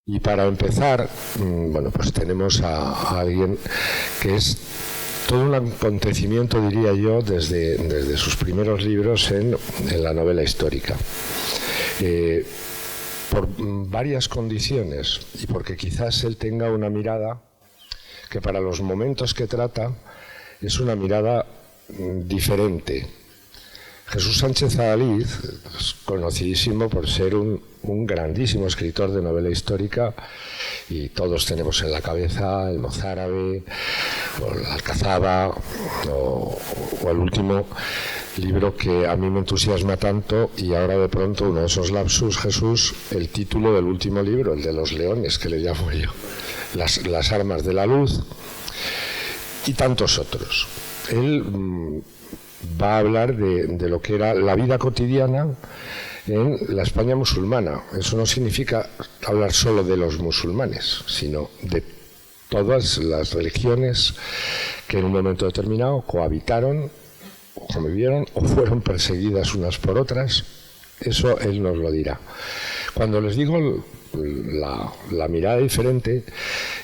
Y para empezar, bueno, pues tenemos a alguien que es todo un acontecimiento, diría yo, desde sus primeros libros en la novela histórica. Por varias condiciones y porque quizás él tenga una mirada que para los momentos que trata es una mirada diferente. Jesús Sánchez Adalid es conocidísimo por ser un grandísimo escritor de novela histórica y todos tenemos en la cabeza el mozárabe o la alcazaba o el último libro que a mí me entusiasma tanto y ahora de pronto uno de esos lapsus, Jesús, el título del último libro, el de los leones que le llamo yo, las armas de la luz y tantos otros. Él va a hablar de lo que era la vida cotidiana en la España musulmana. Eso no significa hablar solo de los musulmanes, sino de todas las religiones que en un momento determinado cohabitaron, o convivieron, o fueron perseguidas unas por otras. Eso él nos lo dirá. Cuando les digo la mirada diferente,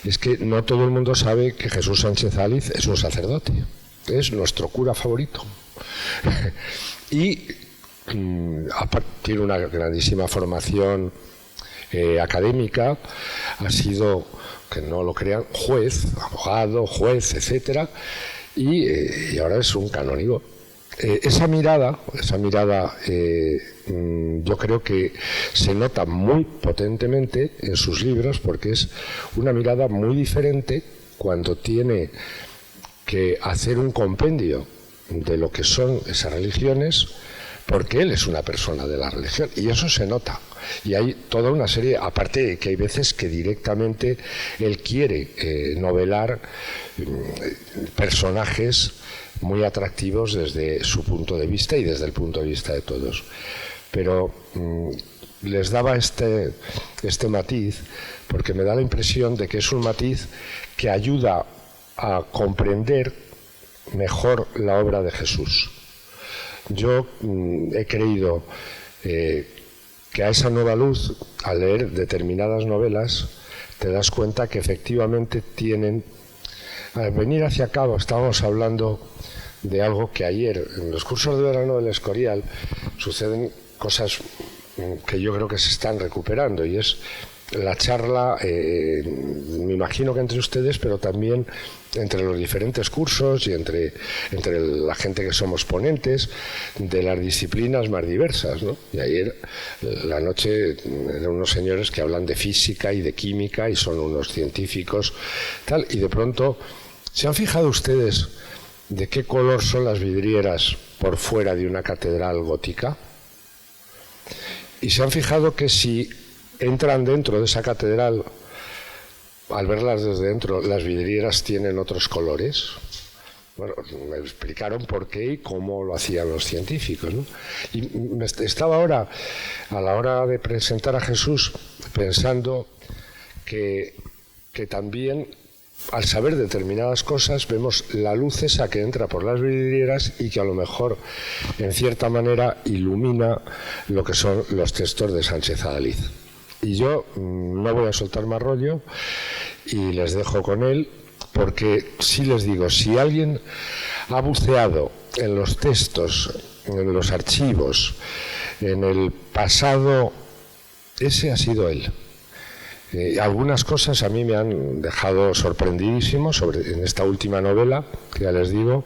es que no todo el mundo sabe que Jesús Sánchez Adalid es un sacerdote. Es nuestro cura favorito. Y tiene una grandísima formación académica, ha sido, que no lo crean, juez, abogado, juez, etcétera, y ahora es un canónigo. Esa mirada yo creo que se nota muy potentemente en sus libros porque es una mirada muy diferente cuando tiene que hacer un compendio de lo que son esas religiones, porque él es una persona de la religión y eso se nota. Y hay toda una serie, aparte de que hay veces que directamente él quiere novelar personajes muy atractivos desde su punto de vista y desde el punto de vista de todos. Pero les daba este matiz porque me da la impresión de que es un matiz que ayuda a comprender mejor la obra de Jesús. Yo he creído que a esa nueva luz, al leer determinadas novelas, te das cuenta que efectivamente tienen... Al venir hacia acá estábamos hablando de algo que ayer, en los cursos de verano del Escorial, suceden cosas que yo creo que se están recuperando, y es la charla, me imagino que entre ustedes, pero también entre los diferentes cursos y entre la gente que somos ponentes de las disciplinas más diversas, ¿no? Y ayer, la noche, eran unos señores que hablan de física y de química y son unos científicos, tal, y de pronto, ¿se han fijado ustedes de qué color son las vidrieras por fuera de una catedral gótica? Y se han fijado que si entran dentro de esa catedral, al verlas desde dentro, las vidrieras tienen otros colores. Bueno, me explicaron por qué y cómo lo hacían los científicos, ¿no? Y estaba ahora, a la hora de presentar a Jesús, pensando que también, al saber determinadas cosas, vemos la luz esa que entra por las vidrieras y que a lo mejor, en cierta manera, ilumina lo que son los textos de Sánchez Adalid. Y yo no voy a soltar más rollo y les dejo con él, porque sí les digo, si alguien ha buceado en los textos, en los archivos, en el pasado, ese ha sido él. Algunas cosas a mí me han dejado sorprendidísimo en esta última novela, que ya les digo,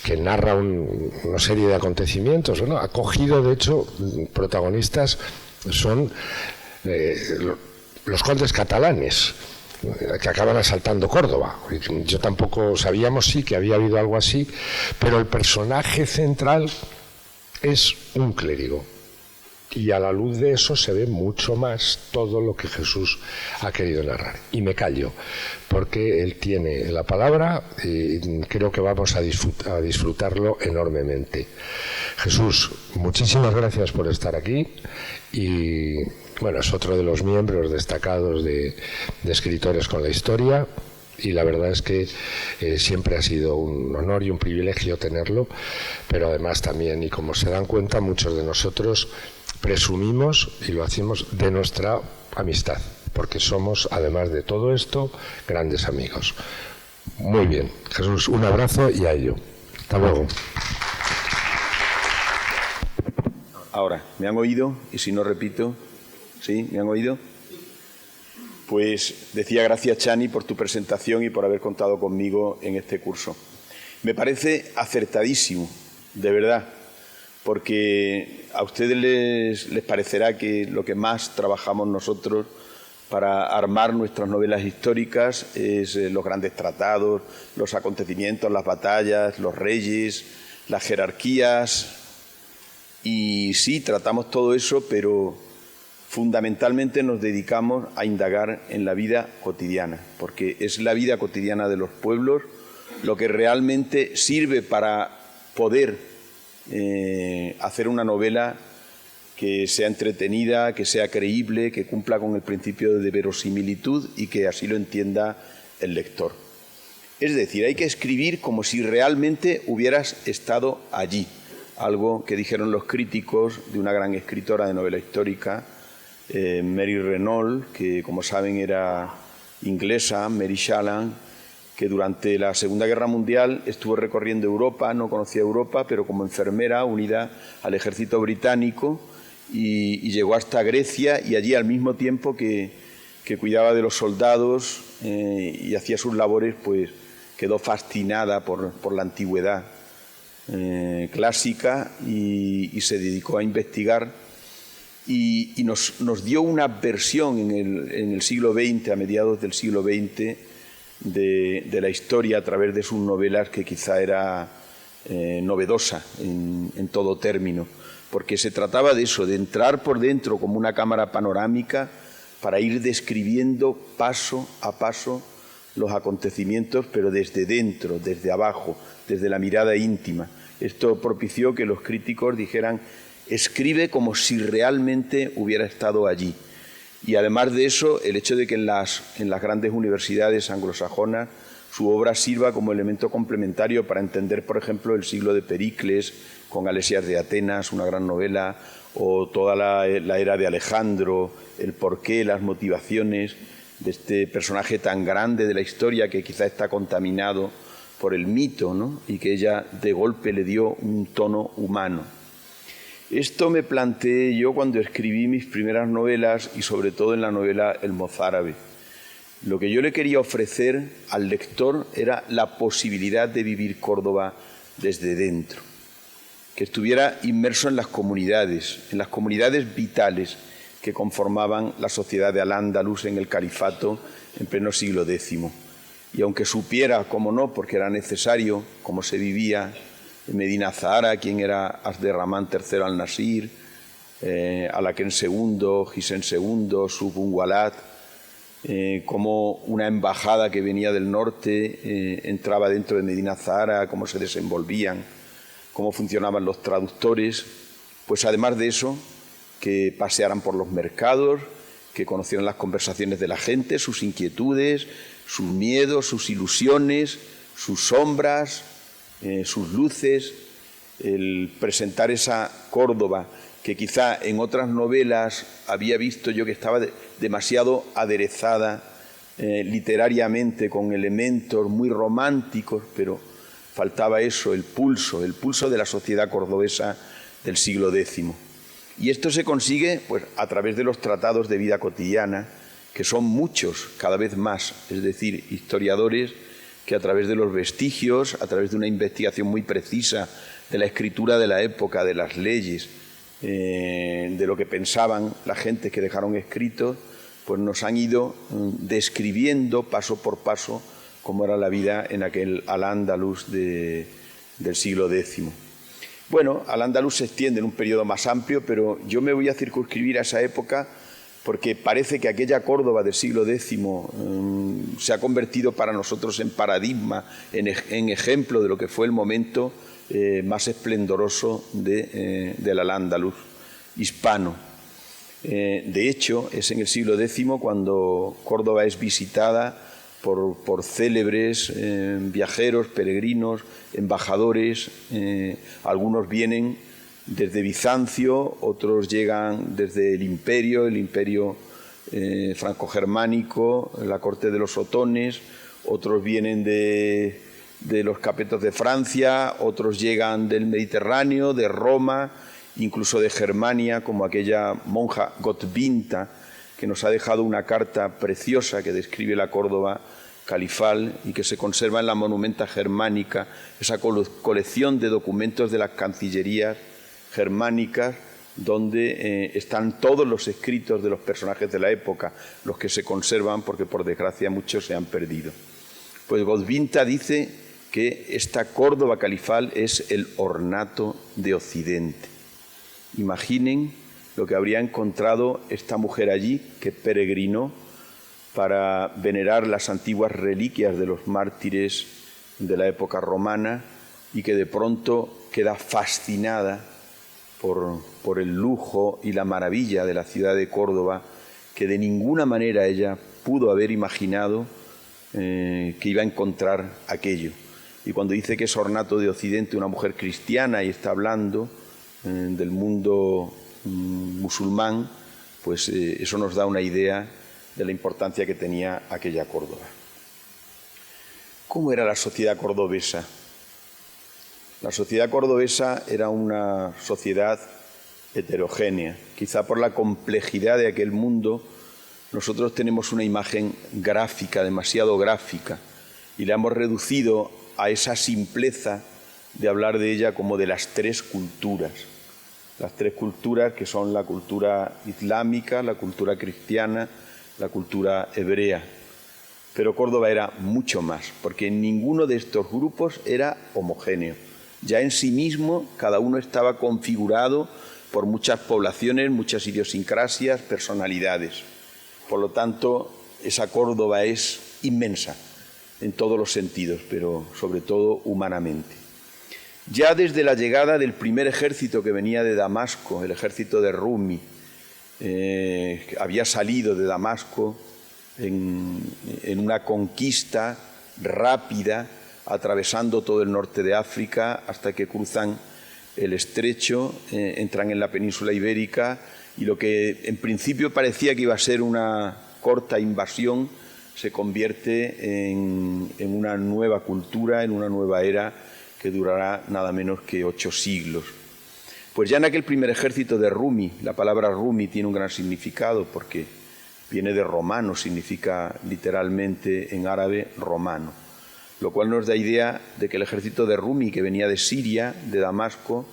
que narra una serie de acontecimientos, ¿no? Ha cogido, de hecho, protagonistas son los condes catalanes que acaban asaltando Córdoba. Yo tampoco sabíamos, sí, que había habido algo así, pero el personaje central es un clérigo. Y a la luz de eso se ve mucho más todo lo que Jesús ha querido narrar. Y me callo, porque él tiene la palabra y creo que vamos a disfrutarlo enormemente. Jesús, muchísimas gracias por estar aquí y, bueno, es otro de los miembros destacados de Escritores con la Historia. Y la verdad es que siempre ha sido un honor y un privilegio tenerlo, pero además también, y como se dan cuenta, muchos de nosotros presumimos y lo hacemos de nuestra amistad. porque somos, además de todo esto, grandes amigos. Muy bien, Jesús, un abrazo y a ello. Hasta luego. Ahora, ¿me han oído? Y si no repito, ¿sí? ¿Me han oído? Pues decía gracias, Chani, por tu presentación y por haber contado conmigo en este curso. Me parece acertadísimo, de verdad, porque a ustedes les parecerá que lo que más trabajamos nosotros para armar nuestras novelas históricas es los grandes tratados, los acontecimientos, las batallas, los reyes, las jerarquías. Y sí, tratamos todo eso, pero fundamentalmente nos dedicamos a indagar en la vida cotidiana, porque es la vida cotidiana de los pueblos lo que realmente sirve para poder hacer una novela que sea entretenida, que sea creíble, que cumpla con el principio de verosimilitud y que así lo entienda el lector. Es decir, hay que escribir como si realmente hubieras estado allí, algo que dijeron los críticos de una gran escritora de novela histórica, Mary Renault, que como saben era inglesa, Mary Shallon, que durante la Segunda Guerra Mundial estuvo recorriendo Europa, no conocía Europa, pero como enfermera unida al ejército británico y llegó hasta Grecia y allí al mismo tiempo que cuidaba de los soldados y hacía sus labores, pues quedó fascinada por la antigüedad clásica y se dedicó a investigar y nos dio una versión en el siglo XX, a mediados del siglo XX, de la historia a través de sus novelas que quizá era novedosa en todo término, porque se trataba de eso, de entrar por dentro como una cámara panorámica para ir describiendo paso a paso los acontecimientos, pero desde dentro, desde abajo, desde la mirada íntima. Esto propició que los críticos dijeran: escribe como si realmente hubiera estado allí. Y además de eso, el hecho de que en las grandes universidades anglosajonas su obra sirva como elemento complementario para entender, por ejemplo, el siglo de Pericles, con Alesias de Atenas, una gran novela, o toda la era de Alejandro, el porqué, las motivaciones de este personaje tan grande de la historia que quizá está contaminado por el mito, ¿no? Y que ella de golpe le dio un tono humano. Esto me planteé yo cuando escribí mis primeras novelas y sobre todo en la novela El mozárabe. Lo que yo le quería ofrecer al lector era la posibilidad de vivir Córdoba desde dentro, que estuviera inmerso en las comunidades vitales que conformaban la sociedad de Al-Ándalus en el califato en pleno siglo X. Y aunque supiera, como no, porque era necesario, cómo se vivía en Medina Zahara, quién era Abderramán III al-Nasir, Alakén II, Hisen II, Subun Walat, cómo una embajada que venía del norte entraba dentro de Medina Zahara, cómo se desenvolvían, cómo funcionaban los traductores, pues además de eso, que pasearan por los mercados, que conocieran las conversaciones de la gente, sus inquietudes, sus miedos, sus ilusiones, sus sombras, sus luces, el presentar esa Córdoba que quizá en otras novelas había visto yo que estaba demasiado aderezada literariamente con elementos muy románticos, pero faltaba eso, el pulso de la sociedad cordobesa del siglo X. Y esto se consigue pues, a través de los tratados de vida cotidiana, que son muchos, cada vez más, es decir, historiadores que a través de los vestigios, a través de una investigación muy precisa de la escritura de la época, de las leyes, de lo que pensaban la gente que dejaron escrito, pues nos han ido describiendo paso por paso cómo era la vida en aquel Al-Ándalus del siglo X. Bueno, Al-Ándalus se extiende en un periodo más amplio, pero yo me voy a circunscribir a esa época porque parece que aquella Córdoba del siglo X se ha convertido para nosotros en paradigma, en ejemplo de lo que fue el momento más esplendoroso del Al-Ándalus hispano. De hecho, es en el siglo X cuando Córdoba es visitada por célebres viajeros, peregrinos, embajadores. Algunos vienen desde Bizancio, otros llegan desde el imperio franco-germánico, la corte de los otones, otros vienen de los capetos de Francia, otros llegan del Mediterráneo, de Roma, incluso de Germania, como aquella monja Gotvinta, que nos ha dejado una carta preciosa que describe la Córdoba califal y que se conserva en la Monumenta Germánica, esa colección de documentos de las cancillerías germánicas, donde están todos los escritos de los personajes de la época, los que se conservan, porque por desgracia muchos se han perdido. Pues Gotvinta dice que esta Córdoba califal es el ornato de Occidente. Imaginen lo que habría encontrado esta mujer allí, que peregrinó para venerar las antiguas reliquias de los mártires de la época romana y que de pronto queda fascinada por el lujo y la maravilla de la ciudad de Córdoba, que de ninguna manera ella pudo haber imaginado que iba a encontrar aquello. Y cuando dice que es ornato de Occidente, una mujer cristiana, y está hablando del mundo musulmán, pues eso nos da una idea de la importancia que tenía aquella Córdoba. ¿Cómo era la sociedad cordobesa? La sociedad cordobesa era una sociedad heterogénea. Quizá por la complejidad de aquel mundo, nosotros tenemos una imagen gráfica, demasiado gráfica, y la hemos reducido a esa simpleza de hablar de ella como de las tres culturas. Las tres culturas que son la cultura islámica, la cultura cristiana, la cultura hebrea. Pero Córdoba era mucho más, porque ninguno de estos grupos era homogéneo. Ya en sí mismo cada uno estaba configurado por muchas poblaciones, muchas idiosincrasias, personalidades. Por lo tanto, esa Córdoba es inmensa en todos los sentidos, pero sobre todo humanamente. Ya desde la llegada del primer ejército que venía de Damasco, el ejército de Rumi, había salido de Damasco en una conquista rápida, atravesando todo el norte de África hasta que cruzan el estrecho, entran en la península ibérica, y lo que en principio parecía que iba a ser una corta invasión se convierte en una nueva cultura, en una nueva era que durará nada menos que 8 siglos. Pues ya en aquel primer ejército de Rumi, la palabra Rumi tiene un gran significado porque viene de romano, significa literalmente en árabe romano, lo cual nos da idea de que el ejército de Rumi, que venía de Siria, de Damasco,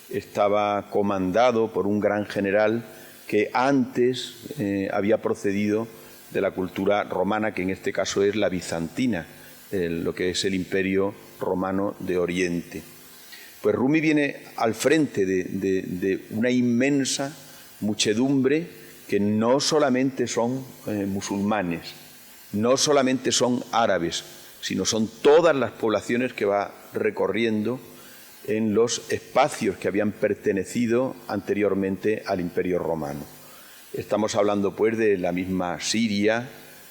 estaba comandado por un gran general que antes había procedido de la cultura romana, que en este caso es la bizantina, lo que es el imperio romano de Oriente. Pues Rumi viene al frente de una inmensa muchedumbre que no solamente son musulmanes, no solamente son árabes, sino son todas las poblaciones que va recorriendo en los espacios que habían pertenecido anteriormente al Imperio Romano. Estamos hablando pues de la misma Siria,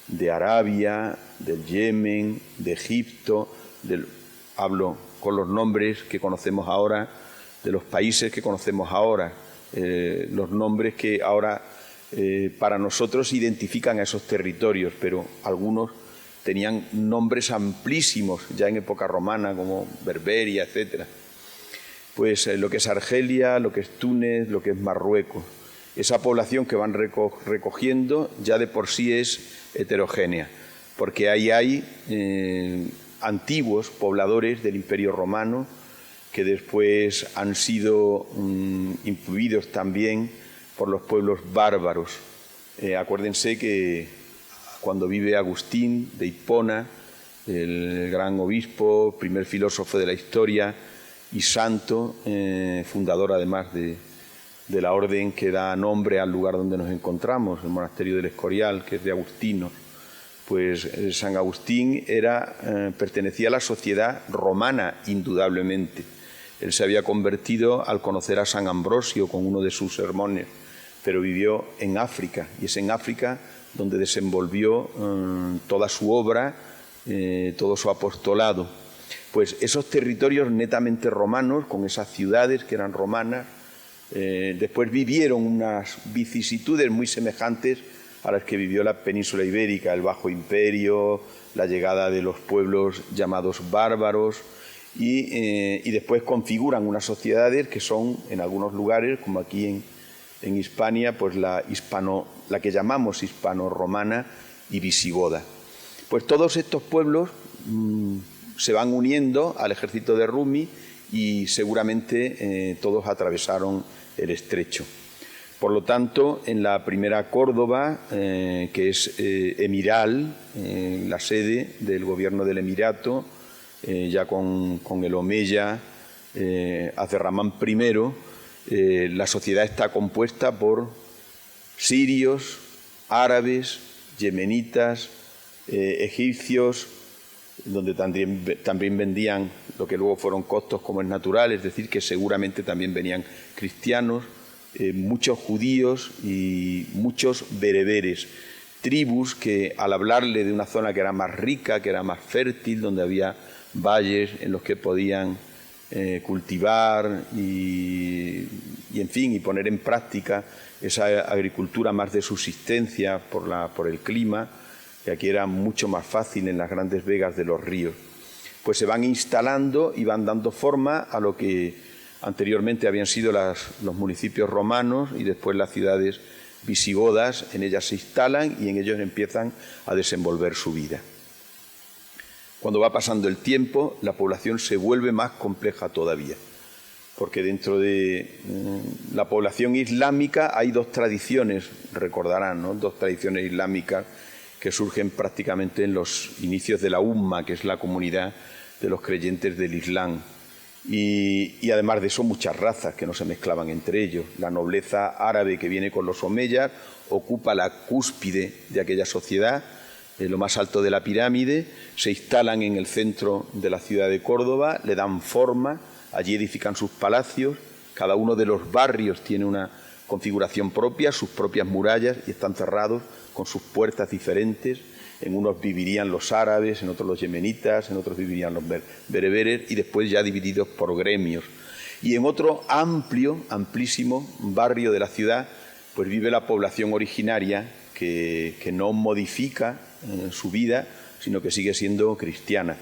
de Arabia, del Yemen, de Egipto, hablo con los nombres que conocemos ahora, de los países que conocemos ahora, los nombres que ahora para nosotros identifican a esos territorios, pero algunos tenían nombres amplísimos ya en época romana, como Berberia, etc. Pues lo que es Argelia, lo que es Túnez, lo que es Marruecos. Esa población que van recogiendo ya de por sí es heterogénea, porque ahí hay antiguos pobladores del Imperio Romano que después han sido influidos también por los pueblos bárbaros. Acuérdense que cuando vive Agustín de Hipona, el gran obispo, primer filósofo de la historia y santo, fundador además de la orden que da nombre al lugar donde nos encontramos, el monasterio del Escorial, que es de Agustino. Pues San Agustín pertenecía a la sociedad romana, indudablemente. Él se había convertido al conocer a San Ambrosio con uno de sus sermones, pero vivió en África, y es en África donde desenvolvió toda su obra, todo su apostolado. Pues esos territorios netamente romanos, con esas ciudades que eran romanas, después vivieron unas vicisitudes muy semejantes a las que vivió la península ibérica, el Bajo Imperio, la llegada de los pueblos llamados bárbaros, y después configuran unas sociedades que son, en algunos lugares, como aquí en Hispania, pues la que llamamos hispano-romana y visigoda. Pues todos estos pueblos se van uniendo al ejército de Rumi y seguramente todos atravesaron el estrecho. Por lo tanto, en la primera Córdoba, que es emiral, la sede del gobierno del emirato, ya con el omeya Abderramán I, la sociedad está compuesta por sirios, árabes, yemenitas, egipcios, donde también vendían lo que luego fueron coptos, como es natural, es decir, que seguramente también venían cristianos, muchos judíos y muchos bereberes, tribus que, al hablarle de una zona que era más rica, que era más fértil, donde había valles en los que podían cultivar y en fin, y poner en práctica esa agricultura más de subsistencia por el clima, que aquí era mucho más fácil en las grandes vegas de los ríos, pues se van instalando y van dando forma a lo que anteriormente habían sido los municipios romanos y después las ciudades visigodas. En ellas se instalan y en ellos empiezan a desenvolver su vida. Cuando va pasando el tiempo, la población se vuelve más compleja todavía, porque dentro de la población islámica hay dos tradiciones, recordarán, ¿no? Dos tradiciones islámicas que surgen prácticamente en los inicios de la Umma, que es la comunidad de los creyentes del Islam. Y además de eso, muchas razas que no se mezclaban entre ellos. La nobleza árabe que viene con los omeyas ocupa la cúspide de aquella sociedad, en lo más alto de la pirámide, se instalan en el centro de la ciudad de Córdoba, le dan forma, allí edifican sus palacios, cada uno de los barrios tiene una configuración propia, sus propias murallas, y están cerrados con sus puertas diferentes. En unos vivirían los árabes, en otros los yemenitas, en otros vivirían los bereberes, y después ya divididos por gremios. Y en otro amplísimo barrio de la ciudad, pues vive la población originaria que no modifica su vida, sino que sigue siendo cristiana.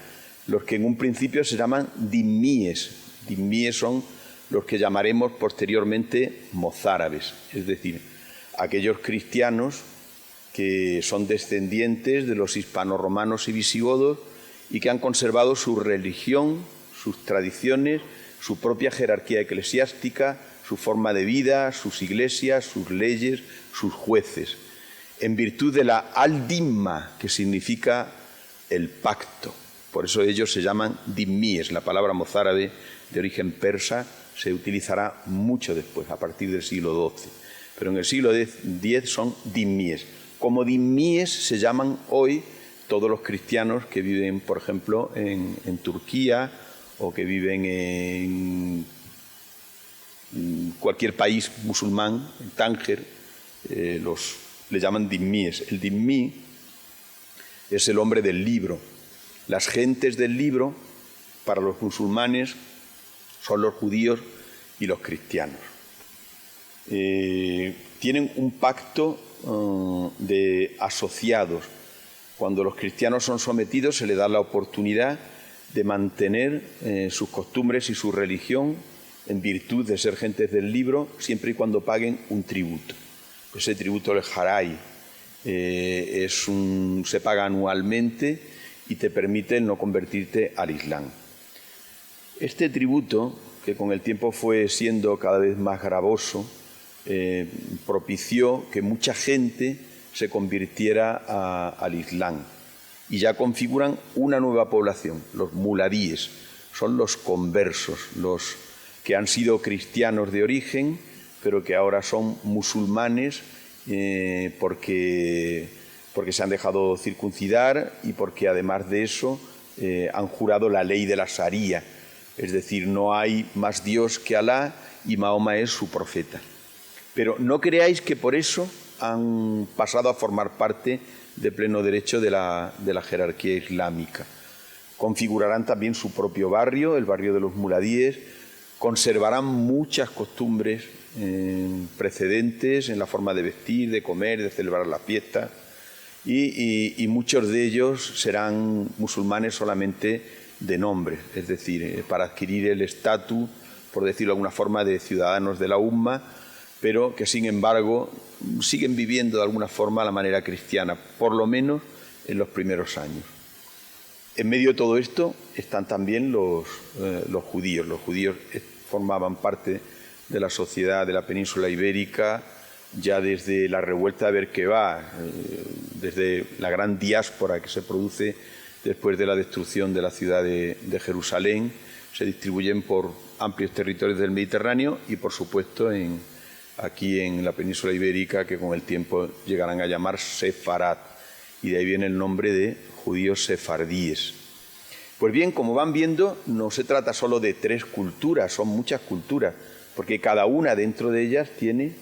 Los que en un principio se llaman dimmíes. Dimmíes son los que llamaremos posteriormente mozárabes, es decir, aquellos cristianos que son descendientes de los hispanorromanos y visigodos y que han conservado su religión, sus tradiciones, su propia jerarquía eclesiástica, su forma de vida, sus iglesias, sus leyes, sus jueces, en virtud de la al-dimma, que significa el pacto. Por eso ellos se llaman dimmíes. La palabra mozárabe, de origen persa, se utilizará mucho después, a partir del siglo XII. Pero en el siglo X son dimmíes. Como dimmíes se llaman hoy todos los cristianos que viven, por ejemplo, en Turquía o que viven en cualquier país musulmán, en Tánger, le llaman dimmíes. El dimmí es el hombre del libro. Las gentes del libro, para los musulmanes, son los judíos y los cristianos. Tienen un pacto de asociados. Cuando los cristianos son sometidos, se les da la oportunidad de mantener sus costumbres y su religión en virtud de ser gentes del libro, siempre y cuando paguen un tributo. Ese tributo, el jaray, se paga anualmente y te permite no convertirte al Islam. Este tributo, que con el tiempo fue siendo cada vez más gravoso, propició que mucha gente se convirtiera al Islam, y ya configuran una nueva población, los muladíes. Son los conversos, los que han sido cristianos de origen, pero que ahora son musulmanes porque se han dejado circuncidar y porque además de eso han jurado la ley de la Sharia, es decir, no hay más Dios que Alá y Mahoma es su profeta. Pero no creáis que por eso han pasado a formar parte de pleno derecho de la jerarquía islámica. Configurarán también su propio barrio, el barrio de los muladíes, conservarán muchas costumbres precedentes en la forma de vestir, de comer, de celebrar la fiesta, y muchos de ellos serán musulmanes solamente de nombre, es decir, para adquirir el estatus, por decirlo de alguna forma, de ciudadanos de la Umma, pero que sin embargo siguen viviendo de alguna forma la manera cristiana, por lo menos en los primeros años. En medio de todo esto están también los judíos. Los judíos formaban parte de la sociedad de la península ibérica ya desde la revuelta de Berqueba, desde la gran diáspora que se produce después de la destrucción de la ciudad de Jerusalén. Se distribuyen por amplios territorios del Mediterráneo y, por supuesto, aquí en la península ibérica, que con el tiempo llegarán a llamar Sefarat, y de ahí viene el nombre de judíos sefardíes. Pues bien, como van viendo, no se trata solo de 3 culturas, son muchas culturas, porque cada una dentro de ellas tiene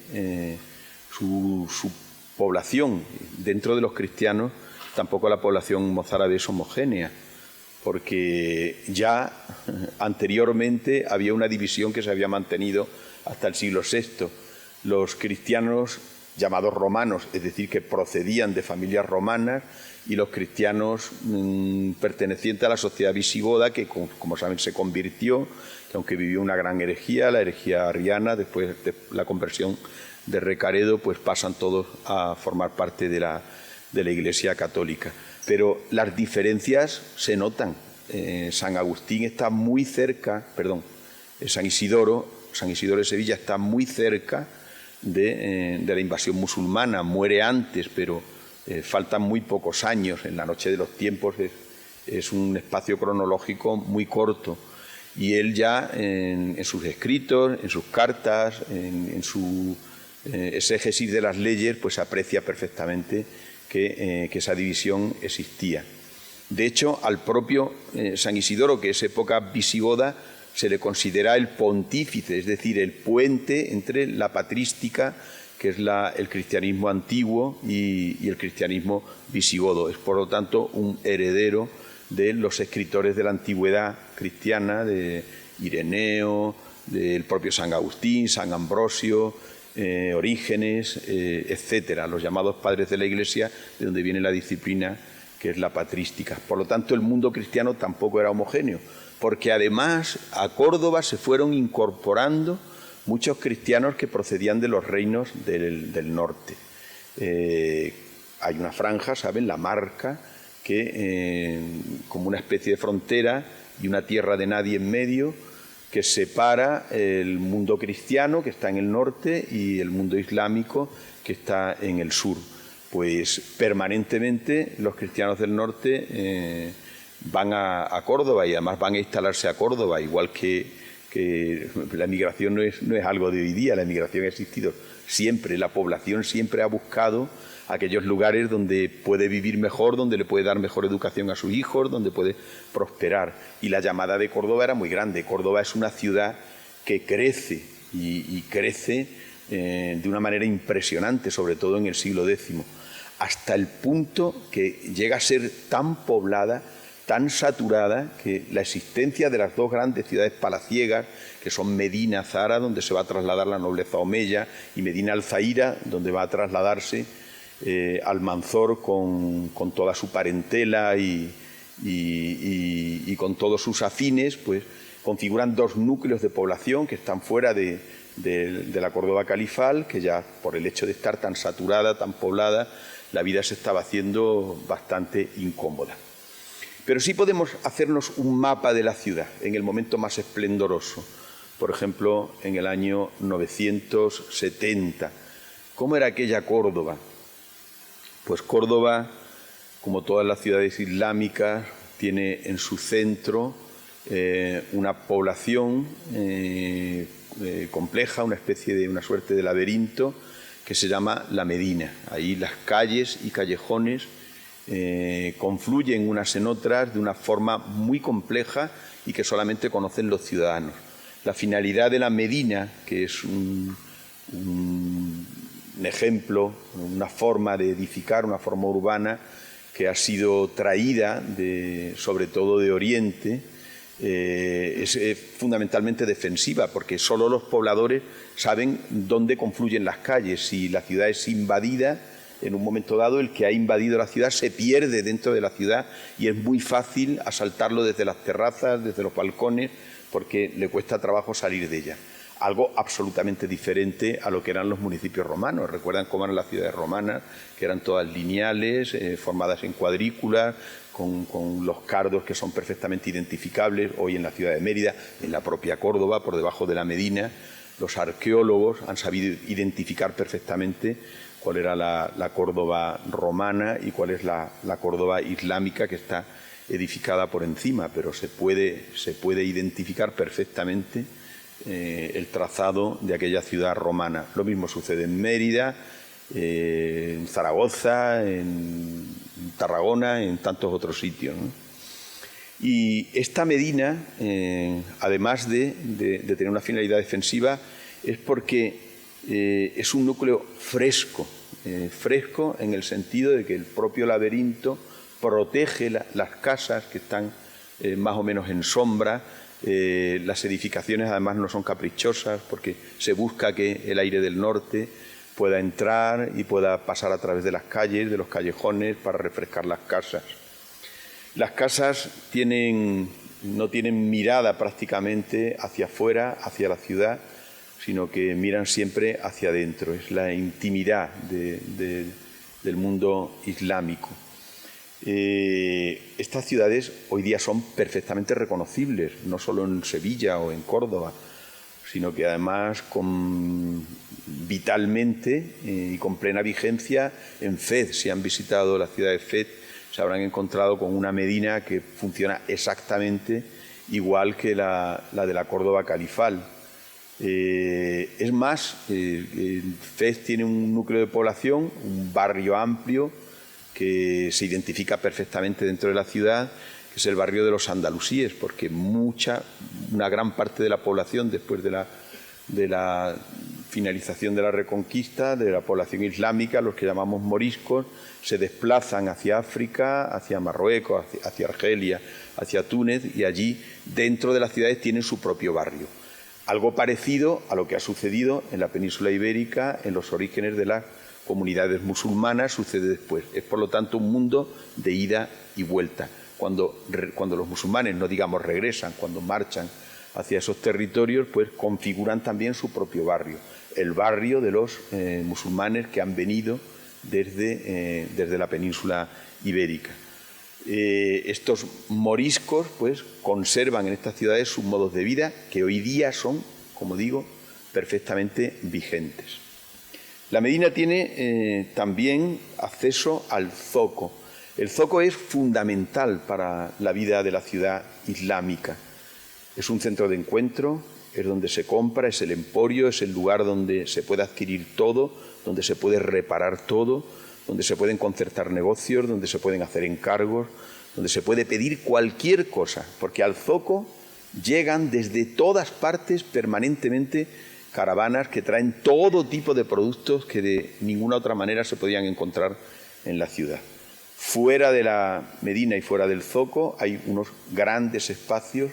su población. Dentro de los cristianos tampoco la población mozárabe es homogénea, porque ya anteriormente había una división que se había mantenido hasta el siglo VI. Los cristianos llamados romanos, es decir, que procedían de familias romanas, y los cristianos pertenecientes a la sociedad visigoda, que como saben se convirtió, que aunque vivió una gran herejía, la herejía arriana, después de la conversión de Recaredo, pues pasan todos a formar parte de la Iglesia católica. Pero las diferencias se notan. San Agustín está muy cerca, San Isidoro de Sevilla está muy cerca de la invasión musulmana, muere antes, pero faltan muy pocos años. En la noche de los tiempos es un espacio cronológico muy corto, y él ya en sus escritos, en sus cartas, en su exégesis de las leyes, pues aprecia perfectamente que esa división existía. De hecho, al propio San Isidoro, que es época visigoda, se le considera el pontífice, es decir, el puente entre la patrística, que es el cristianismo antiguo, y el cristianismo visigodo. Es, por lo tanto, un heredero de los escritores de la antigüedad cristiana, de Ireneo, del propio San Agustín, San Ambrosio, Orígenes, etcétera, los llamados padres de la Iglesia, de donde viene la disciplina que es la patrística. Por lo tanto, el mundo cristiano tampoco era homogéneo, porque además a Córdoba se fueron incorporando muchos cristianos que procedían de los reinos del norte. Hay una franja, ¿saben?, la Marca, que como una especie de frontera y una tierra de nadie en medio, que separa el mundo cristiano, que está en el norte, y el mundo islámico, que está en el sur. Pues permanentemente los cristianos del norte van a Córdoba, y además van a instalarse a Córdoba, igual que la emigración no es algo de hoy día. La emigración ha existido siempre. La población siempre ha buscado aquellos lugares donde puede vivir mejor, donde le puede dar mejor educación a sus hijos, donde puede prosperar. Y la llamada de Córdoba era muy grande. Córdoba es una ciudad que crece, y crece de una manera impresionante, sobre todo en el siglo X, hasta el punto que llega a ser tan poblada, tan saturada, que la existencia de las 2 grandes ciudades palaciegas, que son Medina Zahara, donde se va a trasladar la nobleza omeya, y Medina Alzaira, donde va a trasladarse Almanzor con toda su parentela y con todos sus afines, pues configuran 2 núcleos de población que están fuera de la Córdoba califal, que ya por el hecho de estar tan saturada, tan poblada, la vida se estaba haciendo bastante incómoda. Pero sí podemos hacernos un mapa de la ciudad en el momento más esplendoroso. Por ejemplo, en el año 970. ¿Cómo era aquella Córdoba? Pues Córdoba, como todas las ciudades islámicas, tiene en su centro una población compleja, una suerte de laberinto, que se llama la Medina. Ahí las calles y callejones confluyen unas en otras de una forma muy compleja y que solamente conocen los ciudadanos. La finalidad de la Medina, que es un ejemplo, una forma de edificar, una forma urbana que ha sido traída sobre todo de Oriente, Es fundamentalmente defensiva, porque solo los pobladores saben dónde confluyen las calles. Si la ciudad es invadida, en un momento dado el que ha invadido la ciudad se pierde dentro de la ciudad y es muy fácil asaltarlo desde las terrazas, desde los balcones, porque le cuesta trabajo salir de ella. Algo absolutamente diferente a lo que eran los municipios romanos. Recuerdan cómo eran las ciudades romanas, que eran todas lineales, formadas en cuadrículas, con los cardos que son perfectamente identificables. Hoy en la ciudad de Mérida, en la propia Córdoba, por debajo de la Medina, los arqueólogos han sabido identificar perfectamente cuál era la Córdoba romana y cuál es la Córdoba islámica que está edificada por encima, pero se puede identificar perfectamente el trazado de aquella ciudad romana. Lo mismo sucede en Mérida, en Zaragoza, en Tarragona, en tantos otros sitios, ¿no? Y esta medina, además de tener una finalidad defensiva, es porque es un núcleo fresco, fresco en el sentido de que el propio laberinto protege las casas que están más o menos en sombra. Las edificaciones además no son caprichosas porque se busca que el aire del norte pueda entrar y pueda pasar a través de las calles, de los callejones, para refrescar las casas. Las casas no tienen mirada prácticamente hacia afuera, hacia la ciudad, sino que miran siempre hacia adentro. Es la intimidad del mundo islámico. Estas ciudades hoy día son perfectamente reconocibles, no solo en Sevilla o en Córdoba, sino que además vitalmente y con plena vigencia en Fez. Si han visitado la ciudad de Fez, se habrán encontrado con una medina que funciona exactamente igual que la de la Córdoba califal. Es más, Fez tiene un núcleo de población, un barrio amplio que se identifica perfectamente dentro de la ciudad, que es el barrio de los andalusíes, porque una gran parte de la población, después de la finalización de la Reconquista, de la población islámica, los que llamamos moriscos, se desplazan hacia África, hacia Marruecos, hacia Argelia, hacia Túnez, y allí, dentro de las ciudades, tienen su propio barrio. Algo parecido a lo que ha sucedido en la península ibérica, en los orígenes de las comunidades musulmanas, sucede después. Es, por lo tanto, un mundo de ida y vuelta. Cuando los musulmanes, no digamos regresan, cuando marchan hacia esos territorios, pues configuran también su propio barrio, el barrio de los musulmanes que han venido desde la península ibérica. Estos moriscos pues conservan en estas ciudades sus modos de vida que hoy día son, como digo, perfectamente vigentes. La Medina tiene también acceso al zoco. El zoco es fundamental para la vida de la ciudad islámica. Es un centro de encuentro, es donde se compra, es el emporio, es el lugar donde se puede adquirir todo, donde se puede reparar todo, donde se pueden concertar negocios, donde se pueden hacer encargos, donde se puede pedir cualquier cosa, porque al zoco llegan desde todas partes permanentemente caravanas que traen todo tipo de productos que de ninguna otra manera se podían encontrar en la ciudad. Fuera de la Medina y fuera del zoco hay unos grandes espacios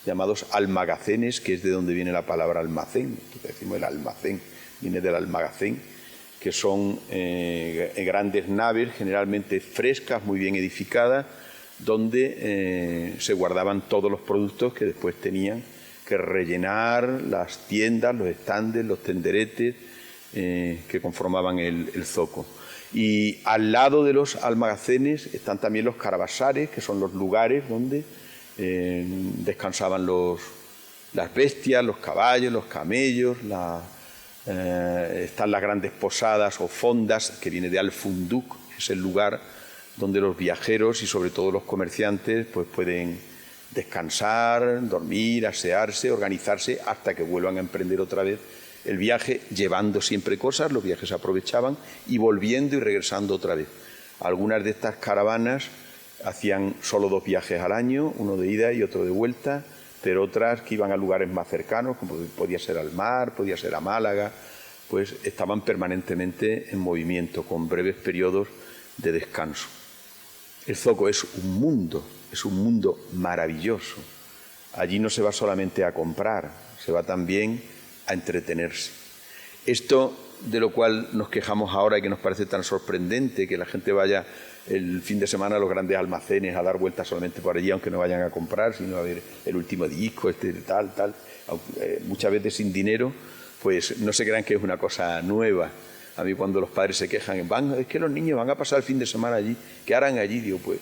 llamados almagacenes, que es de donde viene la palabra almacén. Entonces decimos el almacén, viene del almagacén, que son grandes naves, generalmente frescas, muy bien edificadas, donde se guardaban todos los productos que después tenían que rellenar las tiendas, los estandes, los tenderetes que conformaban el zoco. Y al lado de los almagacenes están también los caravasares, que son los lugares donde descansaban las bestias, los caballos, los camellos, están las grandes posadas o fondas, que viene de al-Funduk, es el lugar donde los viajeros y sobre todo los comerciantes pues pueden descansar, dormir, asearse, organizarse hasta que vuelvan a emprender otra vez el viaje, llevando siempre cosas. Los viajes aprovechaban y volviendo y regresando otra vez. Algunas de estas caravanas hacían solo 2 viajes al año, uno de ida y otro de vuelta, pero otras que iban a lugares más cercanos, como podía ser al mar, podía ser a Málaga, pues estaban permanentemente en movimiento, con breves periodos de descanso. El zoco es un mundo maravilloso. Allí no se va solamente a comprar, se va también a entretenerse. Esto de lo cual nos quejamos ahora y que nos parece tan sorprendente, que la gente vaya el fin de semana a los grandes almacenes a dar vueltas solamente por allí, aunque no vayan a comprar, sino a ver el último disco, tal, muchas veces sin dinero, pues no se crean que es una cosa nueva. A mí cuando los padres se quejan, es que los niños van a pasar el fin de semana allí, ¿qué harán allí? Digo, pues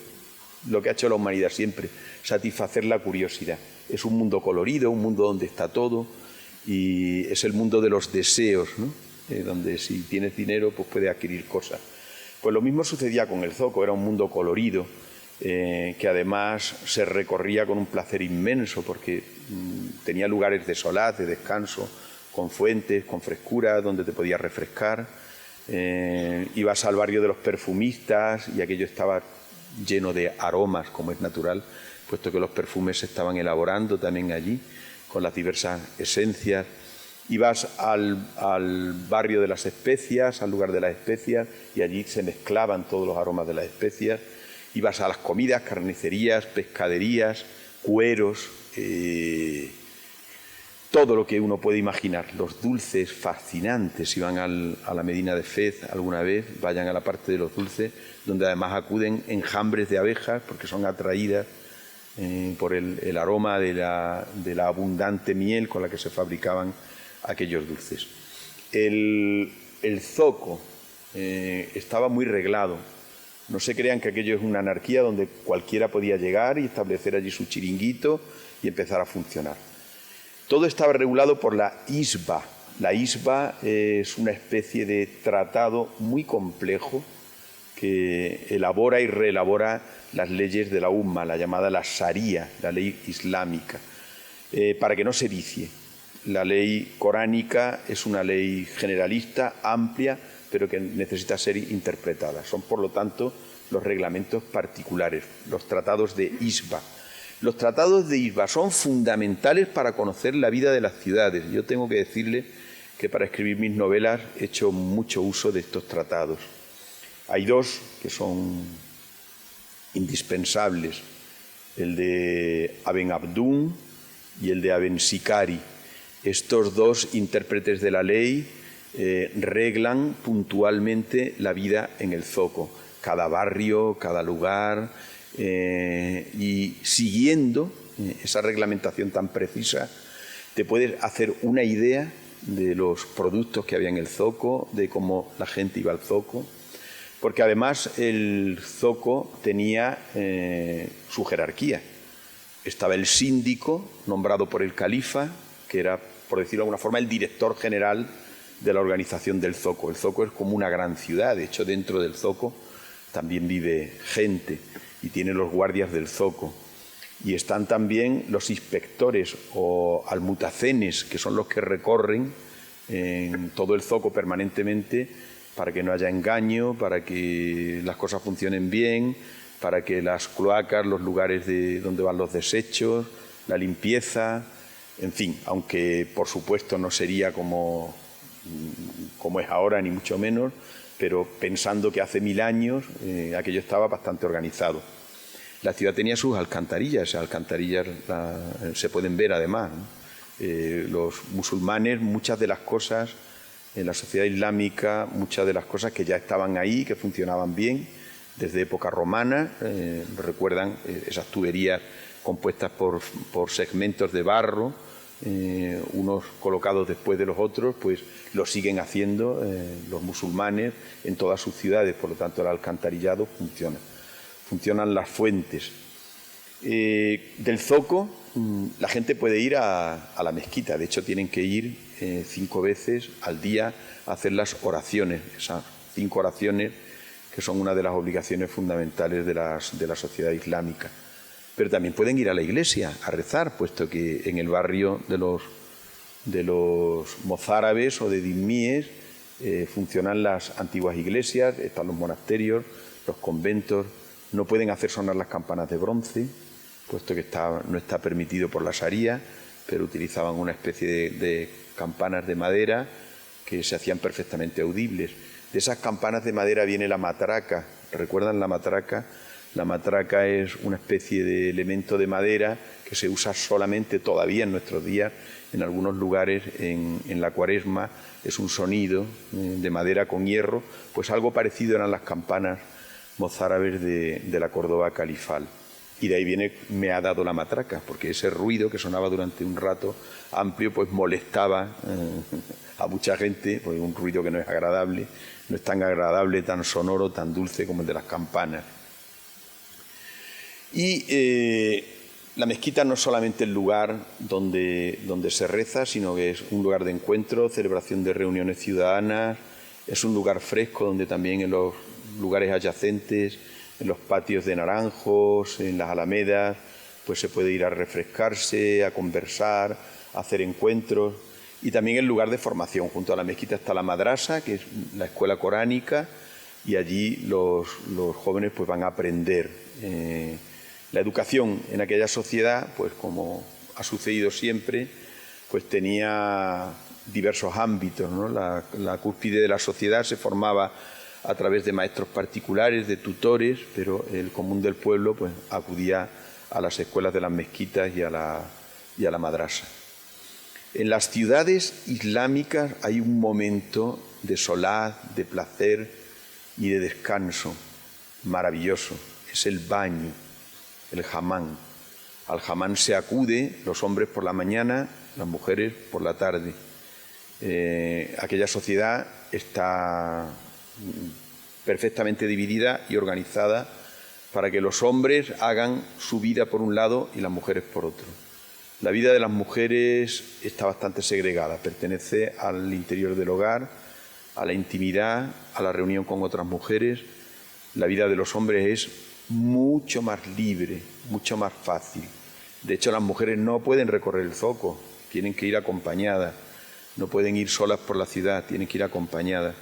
lo que ha hecho la humanidad siempre, satisfacer la curiosidad. Es un mundo colorido, un mundo donde está todo, y es el mundo de los deseos, ¿no? Donde si tienes dinero pues puedes adquirir cosas. Pues lo mismo sucedía con el zoco, era un mundo colorido, que además se recorría con un placer inmenso porque tenía lugares de solaz, de descanso, con fuentes, con frescura, donde te podías refrescar. Ibas al barrio de los perfumistas y aquello estaba lleno de aromas, como es natural, puesto que los perfumes se estaban elaborando también allí, con las diversas esencias. Ibas al barrio de las especias, al lugar de las especias, y allí se mezclaban todos los aromas de las especias. Ibas a las comidas, carnicerías, pescaderías, cueros, todo lo que uno puede imaginar. Los dulces fascinantes. Si van a la Medina de Fez alguna vez, vayan a la parte de los dulces, donde además acuden enjambres de abejas, porque son atraídas por el aroma de la abundante miel con la que se fabricaban aquellos dulces. El zoco estaba muy reglado. No se crean que aquello es una anarquía donde cualquiera podía llegar y establecer allí su chiringuito y empezar a funcionar. Todo estaba regulado por la isba. La isba es una especie de tratado muy complejo que elabora y reelabora las leyes de la umma, la llamada la sharia, la ley islámica, para que no se vicie. La ley coránica es una ley generalista, amplia, pero que necesita ser interpretada. Son, por lo tanto, los reglamentos particulares, los tratados de isba. Los tratados de isba son fundamentales para conocer la vida de las ciudades. Yo tengo que decirle que para escribir mis novelas he hecho mucho uso de estos tratados. Hay dos que son indispensables, el de Aben Abdún y el de Aben Sikari. Estos dos intérpretes de la ley reglan puntualmente la vida en el zoco, cada barrio, cada lugar, y siguiendo esa reglamentación tan precisa te puedes hacer una idea de los productos que había en el zoco, de cómo la gente iba al zoco, porque además el zoco tenía su jerarquía. Estaba el síndico nombrado por el califa, que era, por decirlo de alguna forma, el director general de la organización del zoco. El zoco es como una gran ciudad, de hecho dentro del zoco también vive gente y tiene los guardias del zoco. Y están también los inspectores o almutacenes, que son los que recorren en todo el zoco permanentemente para que no haya engaño, para que las cosas funcionen bien, para que las cloacas, los lugares donde van los desechos, la limpieza, en fin, aunque por supuesto no sería como es ahora, ni mucho menos, pero pensando que hace 1000 años aquello estaba bastante organizado. La ciudad tenía sus alcantarillas, esas alcantarillas se pueden ver además, ¿no? Los musulmanes, muchas de las cosas en la sociedad islámica, muchas de las cosas que ya estaban ahí, que funcionaban bien, desde época romana, recuerdan esas tuberías compuestas por segmentos de barro, unos colocados después de los otros, pues lo siguen haciendo los musulmanes en todas sus ciudades, por lo tanto el alcantarillado funciona. Funcionan las fuentes. Del zoco la gente puede ir a la mezquita, de hecho tienen que ir 5 veces al día a hacer las oraciones, esas 5 oraciones que son una de las obligaciones fundamentales de la sociedad islámica. Pero también pueden ir a la iglesia a rezar, puesto que en el barrio de los mozárabes o de dhimíes funcionan las antiguas iglesias, están los monasterios, los conventos. No pueden hacer sonar las campanas de bronce, puesto que no está permitido por la Sharia, pero utilizaban una especie de campanas de madera que se hacían perfectamente audibles. De esas campanas de madera viene la matraca. ¿Recuerdan la matraca? La matraca es una especie de elemento de madera que se usa solamente todavía en nuestros días, en algunos lugares en la Cuaresma. Es un sonido de madera con hierro, pues algo parecido eran las campanas mozárabes de la Córdoba califal. Y de ahí viene "me ha dado la matraca", porque ese ruido que sonaba durante un rato amplio pues molestaba a mucha gente, pues un ruido que no es agradable, no es tan agradable, tan sonoro, tan dulce como el de las campanas. Y la mezquita no es solamente el lugar donde se reza, sino que es un lugar de encuentro, celebración de reuniones ciudadanas, es un lugar fresco donde también en los lugares adyacentes, en los patios de naranjos, en las alamedas, pues se puede ir a refrescarse, a conversar, a hacer encuentros. Y también el lugar de formación. Junto a la mezquita está la madrasa, que es la escuela coránica, y allí los jóvenes pues van a aprender. La educación en aquella sociedad, pues como ha sucedido siempre, pues tenía diversos ámbitos, ¿no? La cúspide de la sociedad se formaba a través de maestros particulares, de tutores, pero el común del pueblo pues acudía a las escuelas de las mezquitas y a la madrasa. En las ciudades islámicas hay un momento de solaz, de placer y de descanso maravilloso. Es el baño, el hamán. Al hamán se acude los hombres por la mañana, las mujeres por la tarde. Aquella sociedad está perfectamente dividida y organizada para que los hombres hagan su vida por un lado y las mujeres por otro. La vida de las mujeres está bastante segregada, pertenece al interior del hogar, a la intimidad, a la reunión con otras mujeres. La vida de los hombres es mucho más libre, mucho más fácil. De hecho, las mujeres no pueden recorrer el zoco, tienen que ir acompañadas, no pueden ir solas por la ciudad, tienen que ir acompañadas.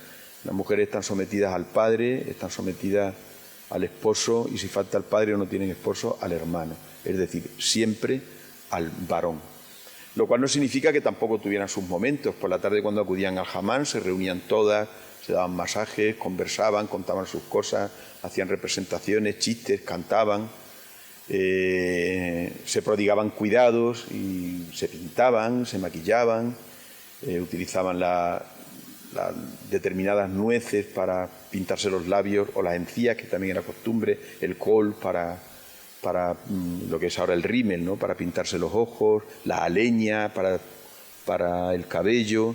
Las mujeres están sometidas al padre, están sometidas al esposo y si falta el padre o no tienen esposo, al hermano. Es decir, siempre al varón. Lo cual no significa que tampoco tuvieran sus momentos. Por la tarde cuando acudían al hamán se reunían todas, se daban masajes, conversaban, contaban sus cosas, hacían representaciones, chistes, cantaban, se prodigaban cuidados y se pintaban, se maquillaban, utilizaban las determinadas nueces para pintarse los labios o las encías, que también era costumbre, el col para lo que es ahora el rímel, ¿no? Para pintarse los ojos, la aleña para el cabello,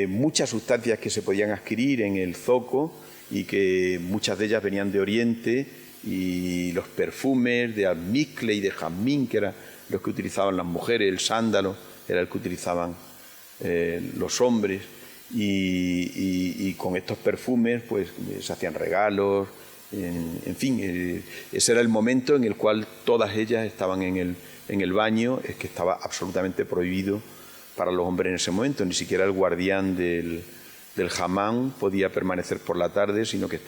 muchas sustancias que se podían adquirir en el zoco y que muchas de ellas venían de Oriente, y los perfumes de almizcle y de jazmín, que eran los que utilizaban las mujeres, el sándalo era el que utilizaban los hombres. Y con estos perfumes pues se hacían regalos, en fin, ese era el momento en el cual todas ellas estaban en el baño. Es que estaba absolutamente prohibido para los hombres en ese momento, ni siquiera el guardián del hamán podía permanecer por la tarde, sino que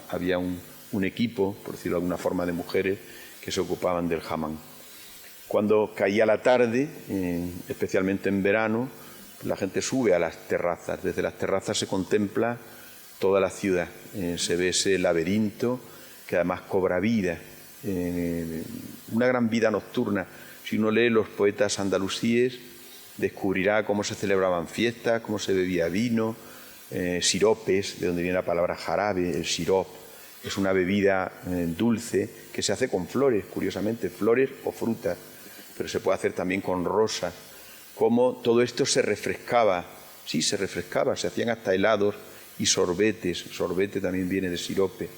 había un equipo, por decirlo de alguna forma, de mujeres que se ocupaban del hamán. Cuando caía la tarde, especialmente en verano, la gente sube a las terrazas. Desde las terrazas se contempla toda la ciudad. Se ve ese laberinto que además cobra vida, una gran vida nocturna. Si uno lee los poetas andalusíes, descubrirá cómo se celebraban fiestas, cómo se bebía vino, siropes, de donde viene la palabra jarabe, el sirop. Es una bebida dulce que se hace con flores, curiosamente, flores o frutas, pero se puede hacer también con rosas. Cómo todo esto se refrescaba, sí, se refrescaba, se hacían hasta helados y sorbetes. Sorbete también viene de sirope.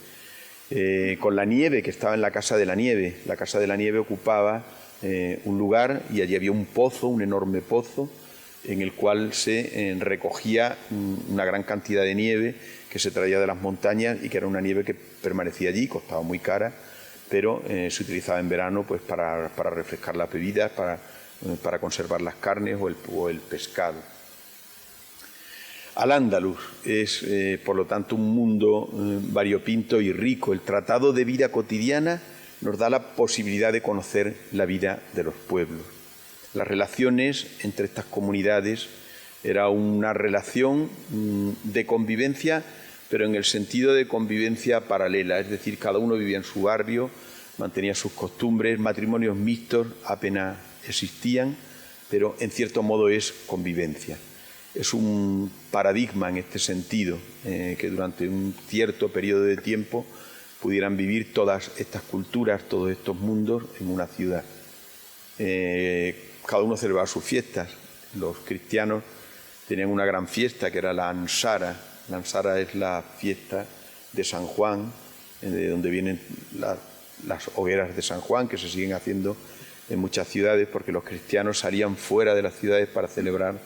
Con la nieve, que estaba en la Casa de la Nieve. La Casa de la Nieve ocupaba un lugar y allí había un pozo, un enorme pozo, en el cual se recogía una gran cantidad de nieve que se traía de las montañas y que era una nieve que permanecía allí, costaba muy cara, pero se utilizaba en verano pues para refrescar las bebidas, para conservar las carnes o el pescado. Al-Ándalus es, por lo tanto, un mundo variopinto y rico. El Tratado de Vida Cotidiana nos da la posibilidad de conocer la vida de los pueblos. Las relaciones entre estas comunidades era una relación de convivencia, pero en el sentido de convivencia paralela, es decir, cada uno vivía en su barrio, mantenía sus costumbres, matrimonios mixtos apenas existían, pero en cierto modo es convivencia. Es un paradigma en este sentido, que durante un cierto periodo de tiempo pudieran vivir todas estas culturas, todos estos mundos en una ciudad. Cada uno celebraba sus fiestas. Los cristianos tenían una gran fiesta que era la Ansara. La Ansara es la fiesta de San Juan, de donde vienen las hogueras de San Juan, que se siguen haciendo en muchas ciudades, porque los cristianos salían fuera de las ciudades para celebrar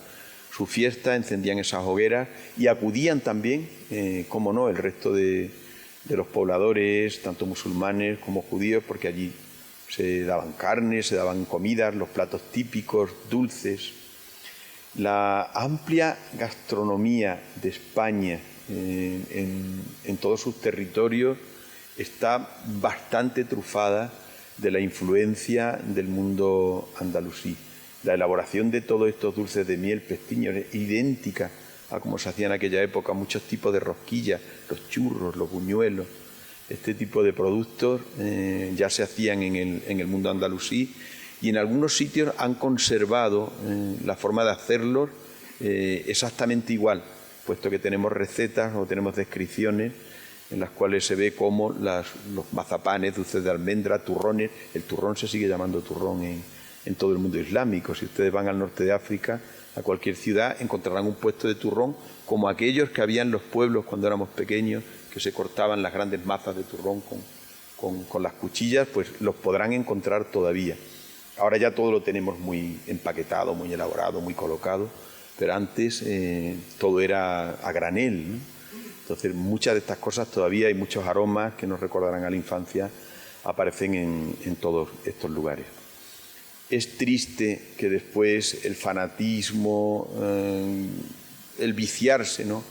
su fiesta, encendían esas hogueras y acudían también, como no, el resto de los pobladores, tanto musulmanes como judíos, porque allí se daban carnes, se daban comidas, los platos típicos, dulces. La amplia gastronomía de España en todos sus territorios está bastante trufada de la influencia del mundo andalusí. La elaboración de todos estos dulces de miel, pestiños, idéntica a como se hacía en aquella época, muchos tipos de rosquillas, los churros, los buñuelos, este tipo de productos ya se hacían en el mundo andalusí, y en algunos sitios han conservado la forma de hacerlos exactamente igual, puesto que tenemos recetas o tenemos descripciones en las cuales se ve cómo los mazapanes, dulces de almendra, turrones, el turrón se sigue llamando turrón en todo el mundo islámico. Si ustedes van al norte de África, a cualquier ciudad, encontrarán un puesto de turrón como aquellos que había en los pueblos cuando éramos pequeños, que se cortaban las grandes mazas de turrón con las cuchillas, pues los podrán encontrar todavía. Ahora ya todo lo tenemos muy empaquetado, muy elaborado, muy colocado, pero antes todo era a granel, ¿no? Entonces muchas de estas cosas todavía, hay muchos aromas que nos recordarán a la infancia, aparecen en todos estos lugares. Es triste que después el fanatismo, el viciarse, ¿no?,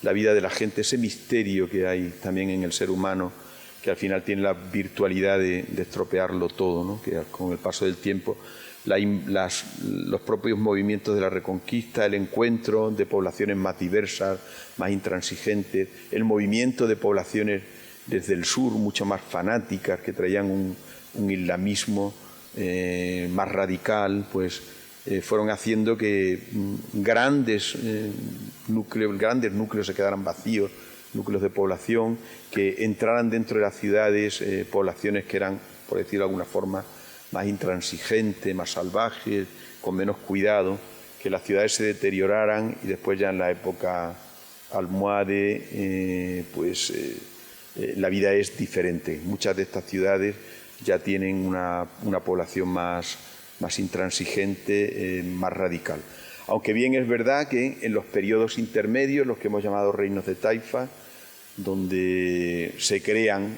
la vida de la gente, ese misterio que hay también en el ser humano, que al final tiene la virtualidad de estropearlo todo, ¿no?, que con el paso del tiempo los propios movimientos de la Reconquista, el encuentro de poblaciones más diversas, más intransigentes, el movimiento de poblaciones desde el sur mucho más fanáticas, que traían un islamismo más radical, pues fueron haciendo que grandes núcleos se quedaran vacíos, núcleos de población, que entraran dentro de las ciudades poblaciones que eran, por decirlo de alguna forma, más intransigentes, más salvajes, con menos cuidado, que las ciudades se deterioraran, y después ya en la época almohade la vida es diferente. Muchas de estas ciudades ya tienen una población más intransigente, más radical. Aunque bien es verdad que en los periodos intermedios, los que hemos llamado reinos de taifa, donde se crean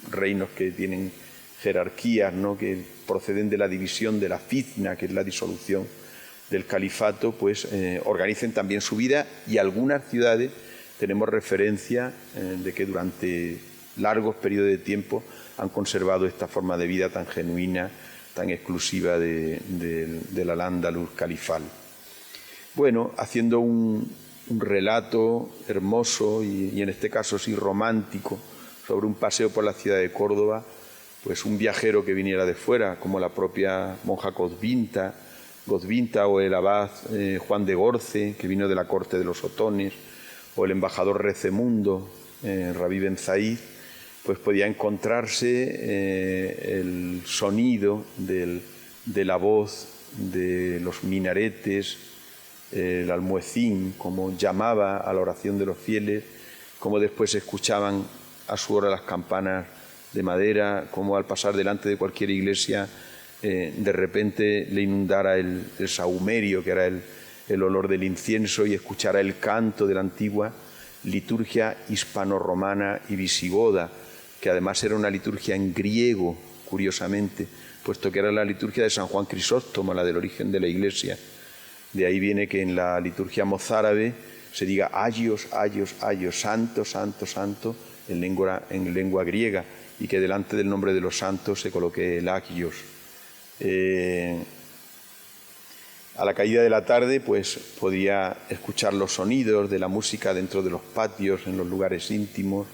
reinos que tienen jerarquías, ¿no?, que proceden de la división de la fitna, que es la disolución del califato, pues organicen también su vida, y algunas ciudades tenemos referencia de que durante largos periodos de tiempo han conservado esta forma de vida tan genuina, tan exclusiva del Al-Ándalus califal. Bueno, haciendo un relato hermoso y en este caso sí romántico sobre un paseo por la ciudad de Córdoba, pues un viajero que viniera de fuera, como la propia monja Godvinta o el abad Juan de Gorce, que vino de la corte de los otones, o el embajador Recemundo, Rabí Ben Zaid, pues podía encontrarse el sonido de la voz de los minaretes, el almuecín, como llamaba a la oración de los fieles, como después se escuchaban a su hora las campanas de madera, como al pasar delante de cualquier iglesia de repente le inundara el sahumerio, que era el olor del incienso, y escuchara el canto de la antigua liturgia hispano-romana y visigoda, que además era una liturgia en griego, curiosamente, puesto que era la liturgia de San Juan Crisóstomo, la del origen de la Iglesia. De ahí viene que en la liturgia mozárabe se diga agios, agios, agios, santo, santo, santo, en lengua griega, y que delante del nombre de los santos se coloque el agios. A la caída de la tarde, pues podía escuchar los sonidos de la música dentro de los patios, en los lugares íntimos,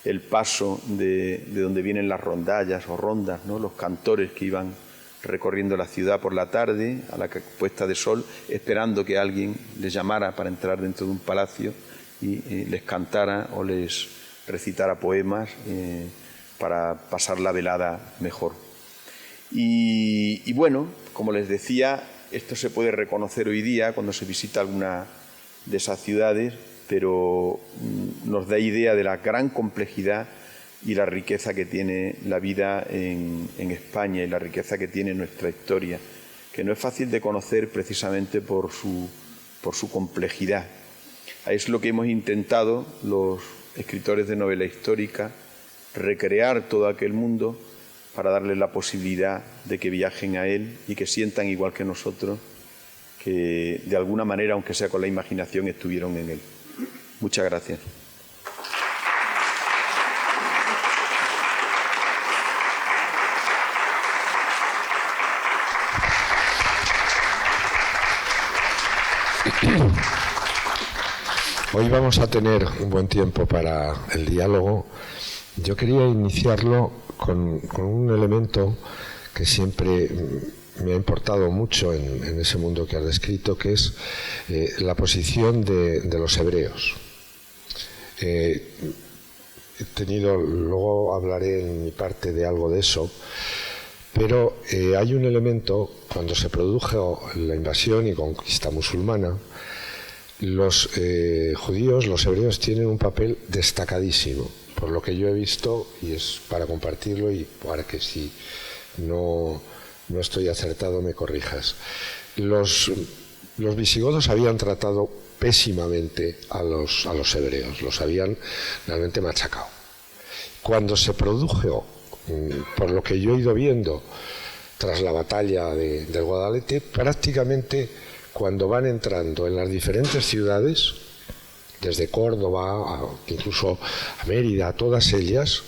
el paso de donde vienen las rondallas o rondas, ¿no? Los cantores que iban recorriendo la ciudad por la tarde, a la puesta de sol, esperando que alguien les llamara para entrar dentro de un palacio y les cantara o les recitara poemas para pasar la velada mejor. Y bueno, como les decía, esto se puede reconocer hoy día cuando se visita alguna de esas ciudades, pero nos da idea de la gran complejidad y la riqueza que tiene la vida en España y la riqueza que tiene nuestra historia, que no es fácil de conocer precisamente por su complejidad. Es lo que hemos intentado los escritores de novela histórica, recrear todo aquel mundo para darles la posibilidad de que viajen a él y que sientan igual que nosotros, que de alguna manera, aunque sea con la imaginación, estuvieron en él. Muchas gracias. Hoy vamos a tener un buen tiempo para el diálogo. Yo quería iniciarlo con un elemento que siempre me ha importado mucho en ese mundo que has descrito, que es la posición de los hebreos. Luego hablaré en mi parte de algo de eso, pero hay un elemento, cuando se produjo la invasión y conquista musulmana, los judíos, los hebreos, tienen un papel destacadísimo, por lo que yo he visto, y es para compartirlo y para que si no estoy acertado me corrijas. Los visigodos habían tratado pésimamente a los hebreos, los habían realmente machacado. Cuando se produjo, por lo que yo he ido viendo, tras la batalla del Guadalete, prácticamente cuando van entrando en las diferentes ciudades, desde Córdoba, incluso a Mérida, a todas ellas,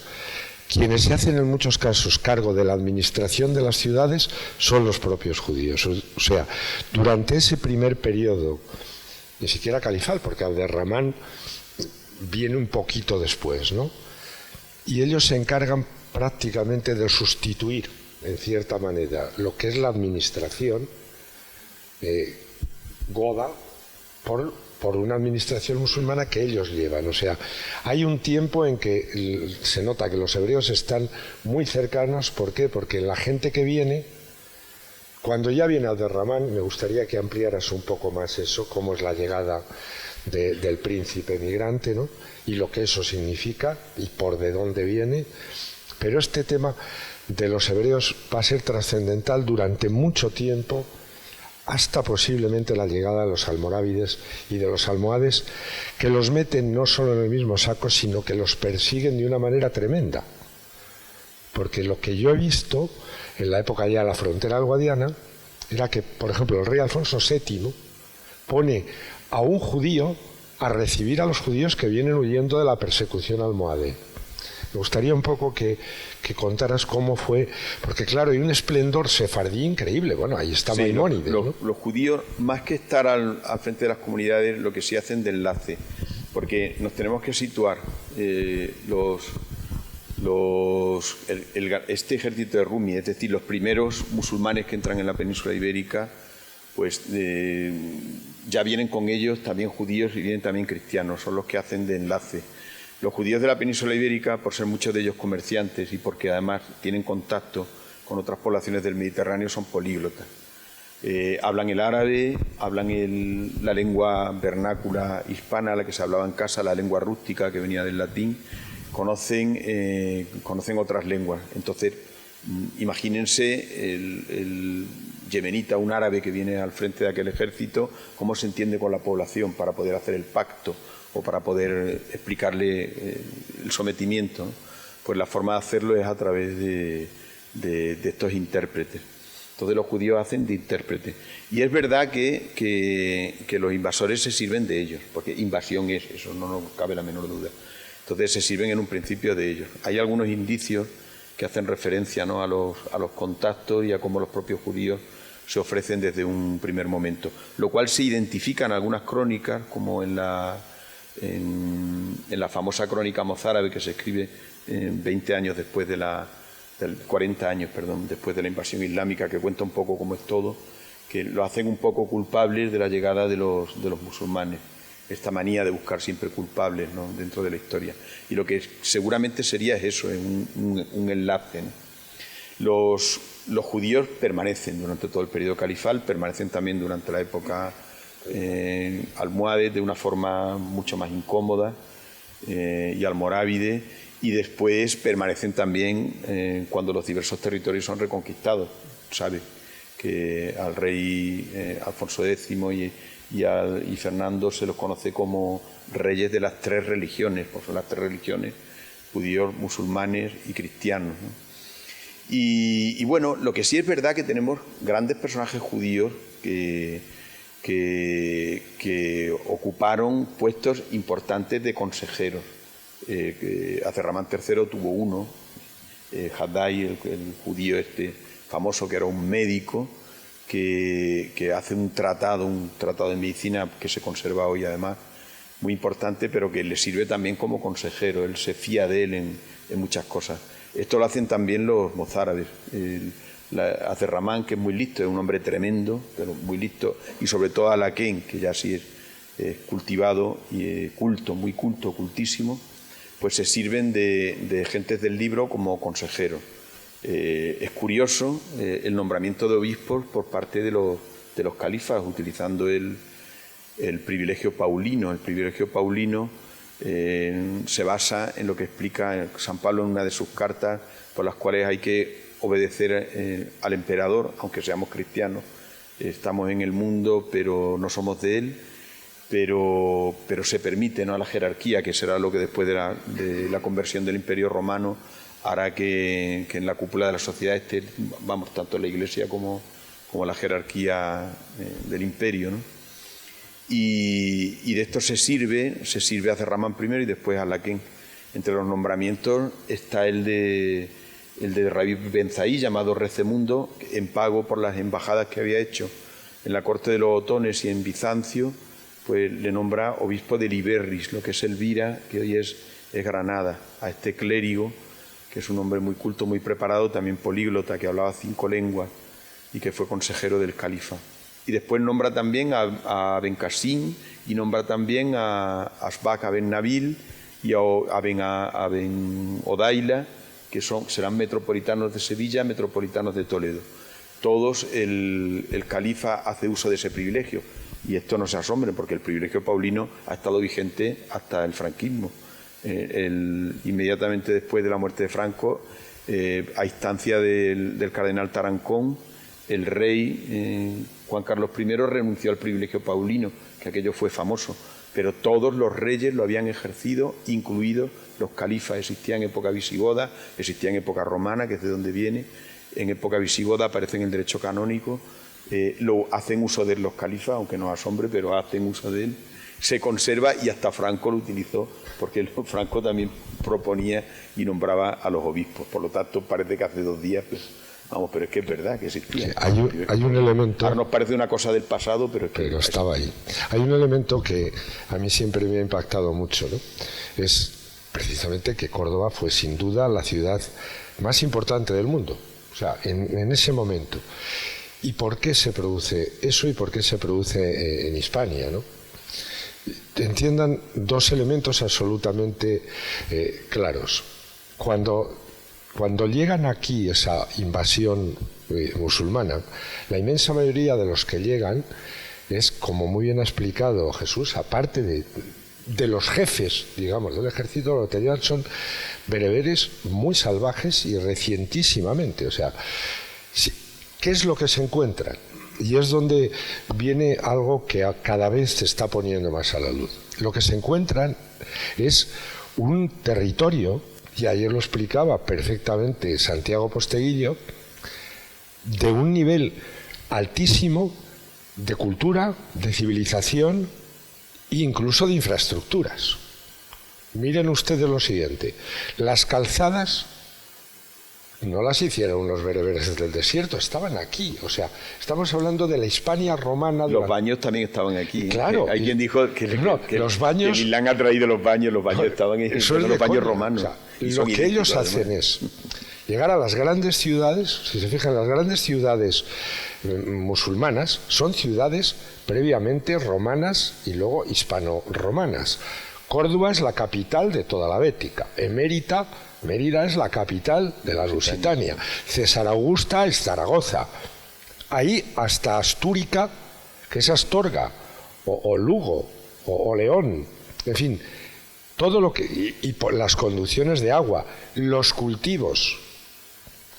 quienes se hacen en muchos casos cargo de la administración de las ciudades son los propios judíos. O sea, durante ese primer periodo, ni siquiera califal, porque Abderramán viene un poquito después, ¿no? Y ellos se encargan prácticamente de sustituir, en cierta manera, lo que es la administración goda por una administración musulmana que ellos llevan. O sea, hay un tiempo en que se nota que los hebreos están muy cercanos. ¿Por qué? Porque la gente que viene, cuando ya viene Abderramán, me gustaría que ampliaras un poco más eso, cómo es la llegada del príncipe migrante, ¿no? Y lo que eso significa y por de dónde viene. Pero este tema de los hebreos va a ser trascendental durante mucho tiempo, hasta posiblemente la llegada de los almorávides y de los almohades, que los meten no solo en el mismo saco, sino que los persiguen de una manera tremenda. Porque lo que yo he visto en la época ya de la frontera del Guadiana era que, por ejemplo, el rey Alfonso VII pone a un judío a recibir a los judíos que vienen huyendo de la persecución almohade. Me gustaría un poco que contaras cómo fue, porque claro, hay un esplendor sefardí increíble. Bueno, ahí está Maimónides, ¿no? Los judíos, más que estar al frente de las comunidades, lo que sí hacen de enlace, porque nos tenemos que situar. Este ejército de Rumi, es decir, los primeros musulmanes que entran en la península ibérica, pues ya vienen con ellos también judíos y vienen también cristianos, son los que hacen de enlace. Los judíos de la península ibérica, por ser muchos de ellos comerciantes y porque además tienen contacto con otras poblaciones del Mediterráneo, son políglotas. Hablan el árabe, hablan la lengua vernácula hispana, la que se hablaba en casa, la lengua rústica que venía del latín, conocen otras lenguas. Entonces, imagínense el yemenita, un árabe que viene al frente de aquel ejército, cómo se entiende con la población para poder hacer el pacto o para poder explicarle el sometimiento, ¿no? Pues la forma de hacerlo es a través de estos intérpretes. Entonces los judíos hacen de intérpretes. Y es verdad que los invasores se sirven de ellos, porque invasión es eso, no nos cabe la menor duda. Entonces se sirven en un principio de ellos. Hay algunos indicios que hacen referencia, ¿no?, a los contactos y a cómo los propios judíos se ofrecen desde un primer momento, lo cual se identifica en algunas crónicas, como en la famosa crónica mozárabe que se escribe 20 años después de 40 años, perdón, después de la invasión islámica, que cuenta un poco cómo es todo, que lo hacen un poco culpables de la llegada de los musulmanes, esta manía de buscar siempre culpables, ¿no?, dentro de la historia. Y lo que seguramente sería es eso, un enlace, ¿no? Los judíos permanecen durante todo el periodo califal, permanecen también durante la época almohade de una forma mucho más incómoda, y almorávide, y después permanecen también cuando los diversos territorios son reconquistados. Sabe que al rey Alfonso X y Fernando se los conoce como reyes de las tres religiones, porque son las tres religiones: judíos, musulmanes y cristianos, ¿no? Y bueno, lo que sí es verdad que tenemos grandes personajes judíos que ocuparon puestos importantes de consejeros. Acerramán III tuvo uno, Haddai, el judío famoso, que era un médico que hace un tratado de medicina que se conserva hoy, además, muy importante, pero que le sirve también como consejero. Él se fía de él en muchas cosas. Esto lo hacen también los mozárabes. Acerramán, que es muy listo, es un hombre tremendo, pero muy listo, y sobre todo Alaquén, que ya sí es cultivado y culto, muy culto, cultísimo, pues se sirven de gentes del libro como consejeros. Es curioso el nombramiento de obispos por parte de los califas, utilizando el privilegio paulino. El privilegio paulino se basa en lo que explica San Pablo en una de sus cartas, por las cuales hay que obedecer al emperador, aunque seamos cristianos. Estamos en el mundo, pero no somos de él, pero se permite, ¿no?, a la jerarquía, que será lo que después de la conversión del Imperio Romano hará que en la cúpula de la sociedad esté, tanto la Iglesia como la jerarquía del imperio, ¿no? Y de esto se sirve a Acerramán primero y después a Alaquén. Entre los nombramientos está el de Rabí Ben Zaí, llamado Recemundo, en pago por las embajadas que había hecho en la corte de los otones y en Bizancio, pues le nombra obispo de Liberris, lo que es Elvira, que hoy es Granada, a este clérigo, que es un hombre muy culto, muy preparado, también políglota, que hablaba 5 lenguas y que fue consejero del califa. Y después nombra también a Ben Qasim, y nombra también a Asbaq Ben Nabil y a Ben Odaila, que serán metropolitanos de Sevilla, metropolitanos de Toledo. Todos el califa hace uso de ese privilegio. Y esto no se asombren, porque el privilegio paulino ha estado vigente hasta el franquismo. Inmediatamente después de la muerte de Franco, a instancia del cardenal Tarancón, el rey Juan Carlos I renunció al privilegio paulino, que aquello fue famoso, pero todos los reyes lo habían ejercido, incluidos los califas. Existía en época visigoda, existía en época romana, que es de donde viene. En época visigoda aparece en el derecho canónico. Lo hacen uso de él los califas, aunque no asombre, pero hacen uso de él. Se conserva, y hasta Franco lo utilizó, porque Franco también proponía y nombraba a los obispos. Por lo tanto, parece que hace 2 días, pues, pero es que es verdad que existía. Sí, hay un elemento... Ahora nos parece una cosa del pasado, pero es que... Pero estaba ahí. Hay un elemento que a mí siempre me ha impactado mucho, ¿no? Es precisamente que Córdoba fue sin duda la ciudad más importante del mundo. O sea, en ese momento. ¿Y por qué se produce eso y por qué se produce en Hispania, ¿no? Entiendan 2 elementos absolutamente claros. Cuando llegan aquí esa invasión musulmana, la inmensa mayoría de los que llegan es, como muy bien ha explicado Jesús, aparte de los jefes, digamos, del ejército, lo que llevan son bereberes muy salvajes y recientísimamente. O sea, ¿qué es lo que se encuentran? Y es donde viene algo que cada vez se está poniendo más a la luz. Lo que se encuentran es un territorio, y ayer lo explicaba perfectamente Santiago Posteguillo, de un nivel altísimo de cultura, de civilización e incluso de infraestructuras. Miren ustedes lo siguiente: las calzadas no las hicieron unos bereberes del desierto, estaban aquí. O sea, estamos hablando de la Hispania romana. Los baños también estaban aquí. Claro. Hay quien dijo que los baños, que Milán ha traído los baños estaban en los baños romanos. O sea, lo que ellos hacen es llegar a las grandes ciudades. Si se fijan, las grandes ciudades musulmanas son ciudades previamente romanas y luego hispano-romanas. Córdoba es la capital de toda la Bética. Mérida es la capital de la Lusitania. César Augusta es Zaragoza. Ahí hasta Astúrica, que es Astorga, o Lugo, o León. En fin, todo lo que... Y por las conducciones de agua, los cultivos.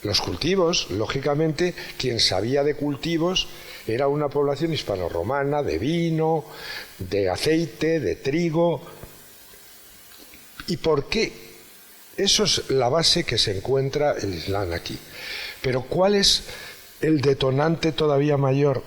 Los cultivos, lógicamente, quien sabía de cultivos era una población hispano-romana, de vino, de aceite, de trigo. ¿Y por qué? Eso es la base que se encuentra el Islam aquí. Pero ¿cuál es el detonante todavía mayor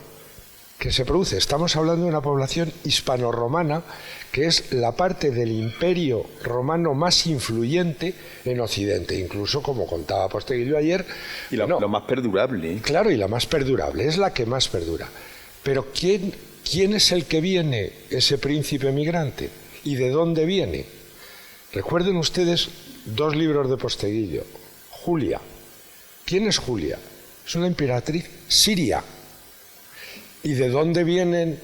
que se produce? Estamos hablando de una población hispano-romana que es la parte del imperio romano más influyente en Occidente, incluso, como contaba Posteguillo ayer. Y lo más perdurable. Claro, y la más perdurable, es la que más perdura. Pero ¿quién es el que viene, ese príncipe migrante? ¿Y de dónde viene? Recuerden ustedes 2 libros de Posteguillo. Julia. ¿Quién es Julia? Es una emperatriz siria. ¿Y de dónde vienen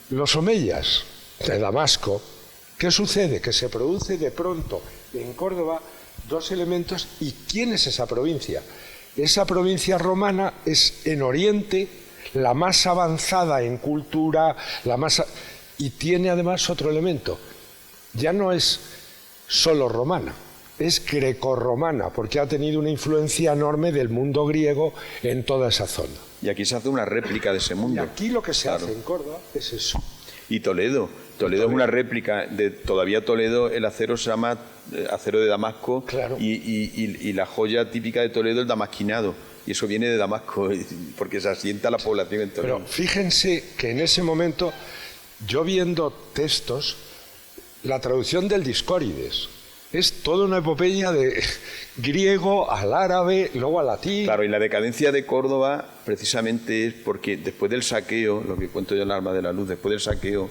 los omeyas? De Damasco. ¿Qué sucede? Que se produce de pronto en Córdoba 2 elementos. ¿Y quién es esa provincia? Esa provincia romana es en Oriente la más avanzada en cultura, y tiene además otro elemento. Ya no es solo romana, es grecorromana, porque ha tenido una influencia enorme del mundo griego en toda esa zona. Y aquí se hace una réplica de ese mundo. Y aquí lo que se hace en Córdoba es eso. Y Toledo es una réplica de todavía Toledo. El acero se llama acero de Damasco. Claro. Y la joya típica de Toledo es el damasquinado, y eso viene de Damasco porque se asienta la población en Toledo. Pero fíjense que en ese momento, yo viendo textos, la traducción del Discórides es toda una epopeya de griego al árabe, luego al latín. Claro, y la decadencia de Córdoba precisamente es porque después del saqueo, lo que cuento yo en el Arma de la Luz, después del saqueo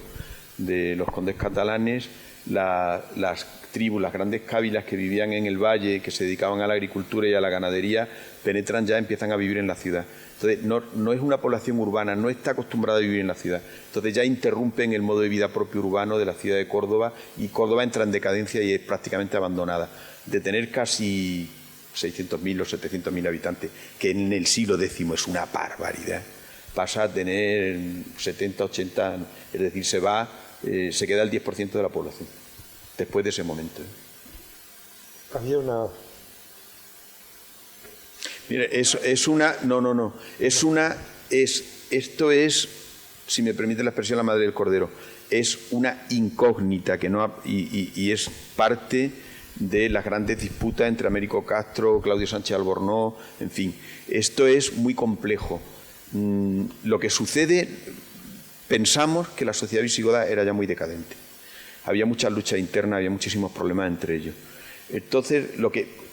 de los condes catalanes, las tribus, las grandes cávilas que vivían en el valle, que se dedicaban a la agricultura y a la ganadería, penetran ya, empiezan a vivir en la ciudad. Entonces, no es una población urbana, no está acostumbrada a vivir en la ciudad. Entonces ya interrumpen el modo de vida propio urbano de la ciudad de Córdoba, y Córdoba entra en decadencia y es prácticamente abandonada. De tener casi 600.000 o 700.000 habitantes, que en el siglo X es una barbaridad, pasa a tener 70, 80, es decir, se queda el 10% de la población después de ese momento. Había una... Mire, esto es, si me permite la expresión, la madre del cordero. Es una incógnita y es parte de las grandes disputas entre Américo Castro, Claudio Sánchez Albornoz, en fin. Esto es muy complejo. Lo que sucede, pensamos que la sociedad visigoda era ya muy decadente. Había muchas luchas internas, había muchísimos problemas entre ellos. Entonces,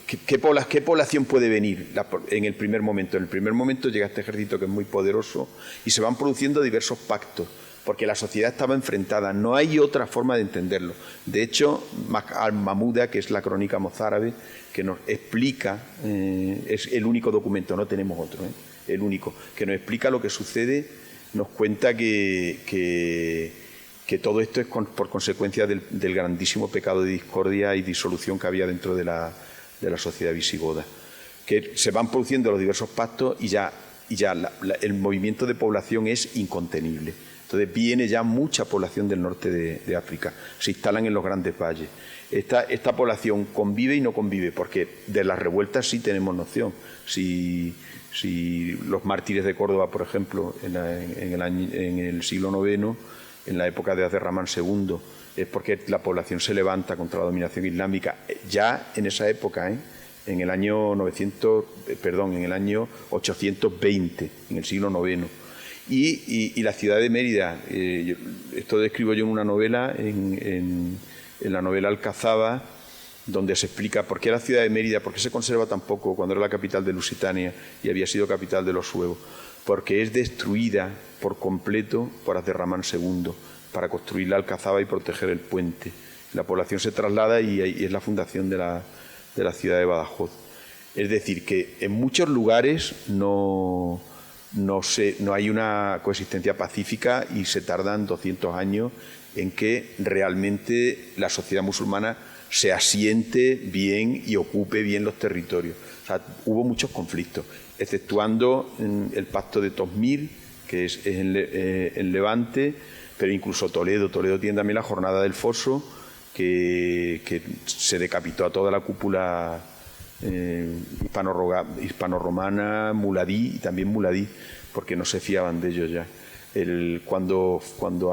¿qué población puede venir en el primer momento? En el primer momento llega este ejército que es muy poderoso y se van produciendo diversos pactos, porque la sociedad estaba enfrentada. No hay otra forma de entenderlo. De hecho, Al-Mamuda, que es la crónica mozárabe, que nos explica, es el único documento, no tenemos otro, el único, que nos explica lo que sucede, nos cuenta que todo esto es por consecuencia del grandísimo pecado de discordia y disolución que había dentro de la sociedad visigoda, que se van produciendo los diversos pactos y ya el movimiento de población es incontenible. Entonces viene ya mucha población del norte de África, se instalan en los grandes valles. Esta población convive y no convive, porque de las revueltas sí tenemos noción. Si los mártires de Córdoba, por ejemplo, en el siglo IX, en la época de Abderramán II, es porque la población se levanta contra la dominación islámica. Ya en esa época, en el año 820, en el siglo IX. Y la ciudad de Mérida, esto describo yo en una novela, en la novela Alcazaba, donde se explica por qué la ciudad de Mérida, por qué se conserva tan poco cuando era la capital de Lusitania y había sido capital de los suevos, porque es destruida por completo por Abderramán II para construir la alcazaba y proteger el puente. La población se traslada y es la fundación de la ciudad de Badajoz. Es decir, que en muchos lugares no hay una coexistencia pacífica y se tardan 200 años en que realmente la sociedad musulmana se asiente bien y ocupe bien los territorios. O sea, hubo muchos conflictos, exceptuando el pacto de Tozmil, que es en Levante, pero incluso Toledo. Toledo tiene también la jornada del foso, que se decapitó a toda la cúpula hispano-romana, muladí y también muladí, porque no se fiaban de ellos ya. Cuando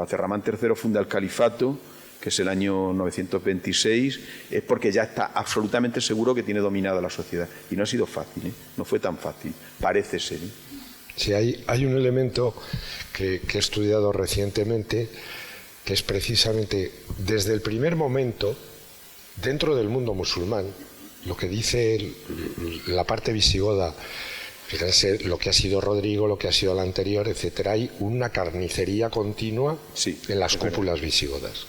Abderramán III funda el califato, que es el año 926, es porque ya está absolutamente seguro que tiene dominada la sociedad. Y no ha sido fácil, no fue tan fácil, parece ser. Sí, hay un elemento que he estudiado recientemente, que es precisamente desde el primer momento, dentro del mundo musulmán, lo que dice la parte visigoda. Fíjense lo que ha sido Rodrigo, lo que ha sido la anterior, etcétera. Hay una carnicería continua en las cúpulas visigodas.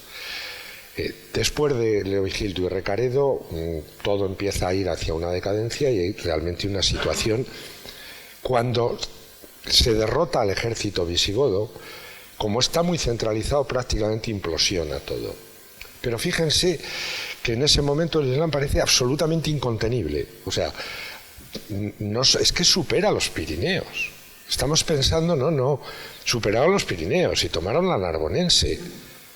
Después de Leovigildo y Recaredo, todo empieza a ir hacia una decadencia y hay realmente una situación. Cuando se derrota al ejército visigodo, como está muy centralizado, prácticamente implosiona todo. Pero fíjense que en ese momento el Islam parece absolutamente incontenible. O sea, es que supera los Pirineos. Estamos pensando, superaron los Pirineos y tomaron la Narbonense.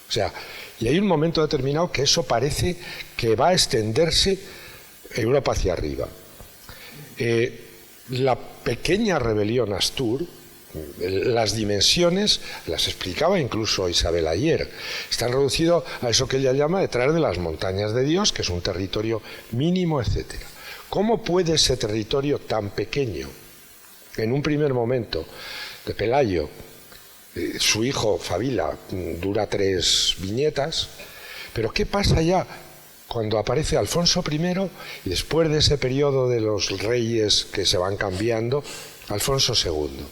O sea, y hay un momento determinado que eso parece que va a extenderse Europa hacia arriba. La pequeña rebelión Astur, las dimensiones, las explicaba incluso Isabel ayer, están reducidas a eso que ella llama de traer de las montañas de Dios, que es un territorio mínimo, etcétera. ¿Cómo puede ese territorio tan pequeño, en un primer momento, de Pelayo, su hijo Fabila dura 3 viñetas, pero qué pasa ya cuando aparece Alfonso I y después de ese periodo de los reyes que se van cambiando, Alfonso II?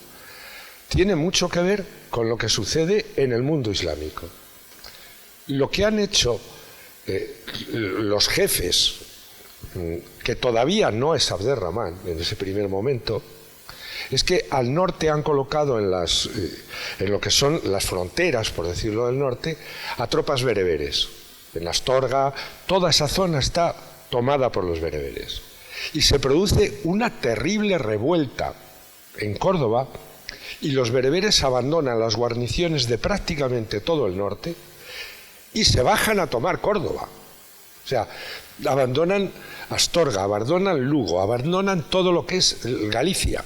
Tiene mucho que ver con lo que sucede en el mundo islámico. Lo que han hecho los jefes, que todavía no es Abderramán en ese primer momento, es que al norte han colocado en lo que son las fronteras, por decirlo del norte, a tropas bereberes. En Astorga, toda esa zona está tomada por los bereberes. Y se produce una terrible revuelta en Córdoba y los bereberes abandonan las guarniciones de prácticamente todo el norte y se bajan a tomar Córdoba. O sea, abandonan Astorga, abandonan Lugo, abandonan todo lo que es Galicia.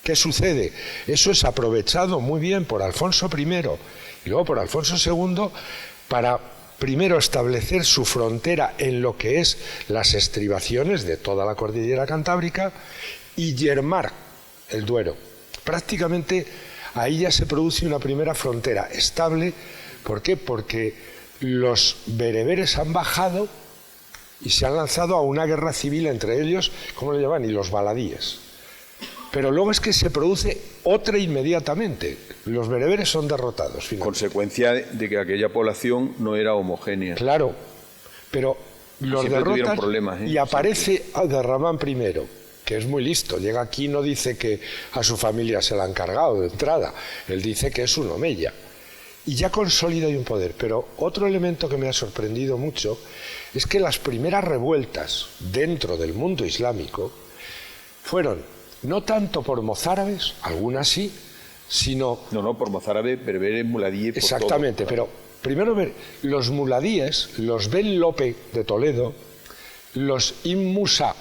¿Qué sucede? Eso es aprovechado muy bien por Alfonso I y luego por Alfonso II para primero establecer su frontera en lo que es las estribaciones de toda la cordillera cantábrica y yermar el Duero. Prácticamente ahí ya se produce una primera frontera estable. ¿Por qué? Porque los bereberes han bajado y se han lanzado a una guerra civil entre ellos, ¿cómo le llaman? Y los baladíes. Pero luego es que se produce otra inmediatamente. Los bereberes son derrotados. Finalmente. Consecuencia de que aquella población no era homogénea. Claro, pero los derrotan problemas, y aparece Abderramán I, que es muy listo. Llega aquí y no dice que a su familia se la han cargado de entrada. Él dice que es un omeya. Y ya consolida un poder. Pero otro elemento que me ha sorprendido mucho es que las primeras revueltas dentro del mundo islámico fueron no tanto por mozárabes, algunas sí, sino... No, por mozárabes, berberes, muladíes... Exactamente, todo, claro. Pero primero ver, los muladíes, los Ben Lope de Toledo, los Ibn Musa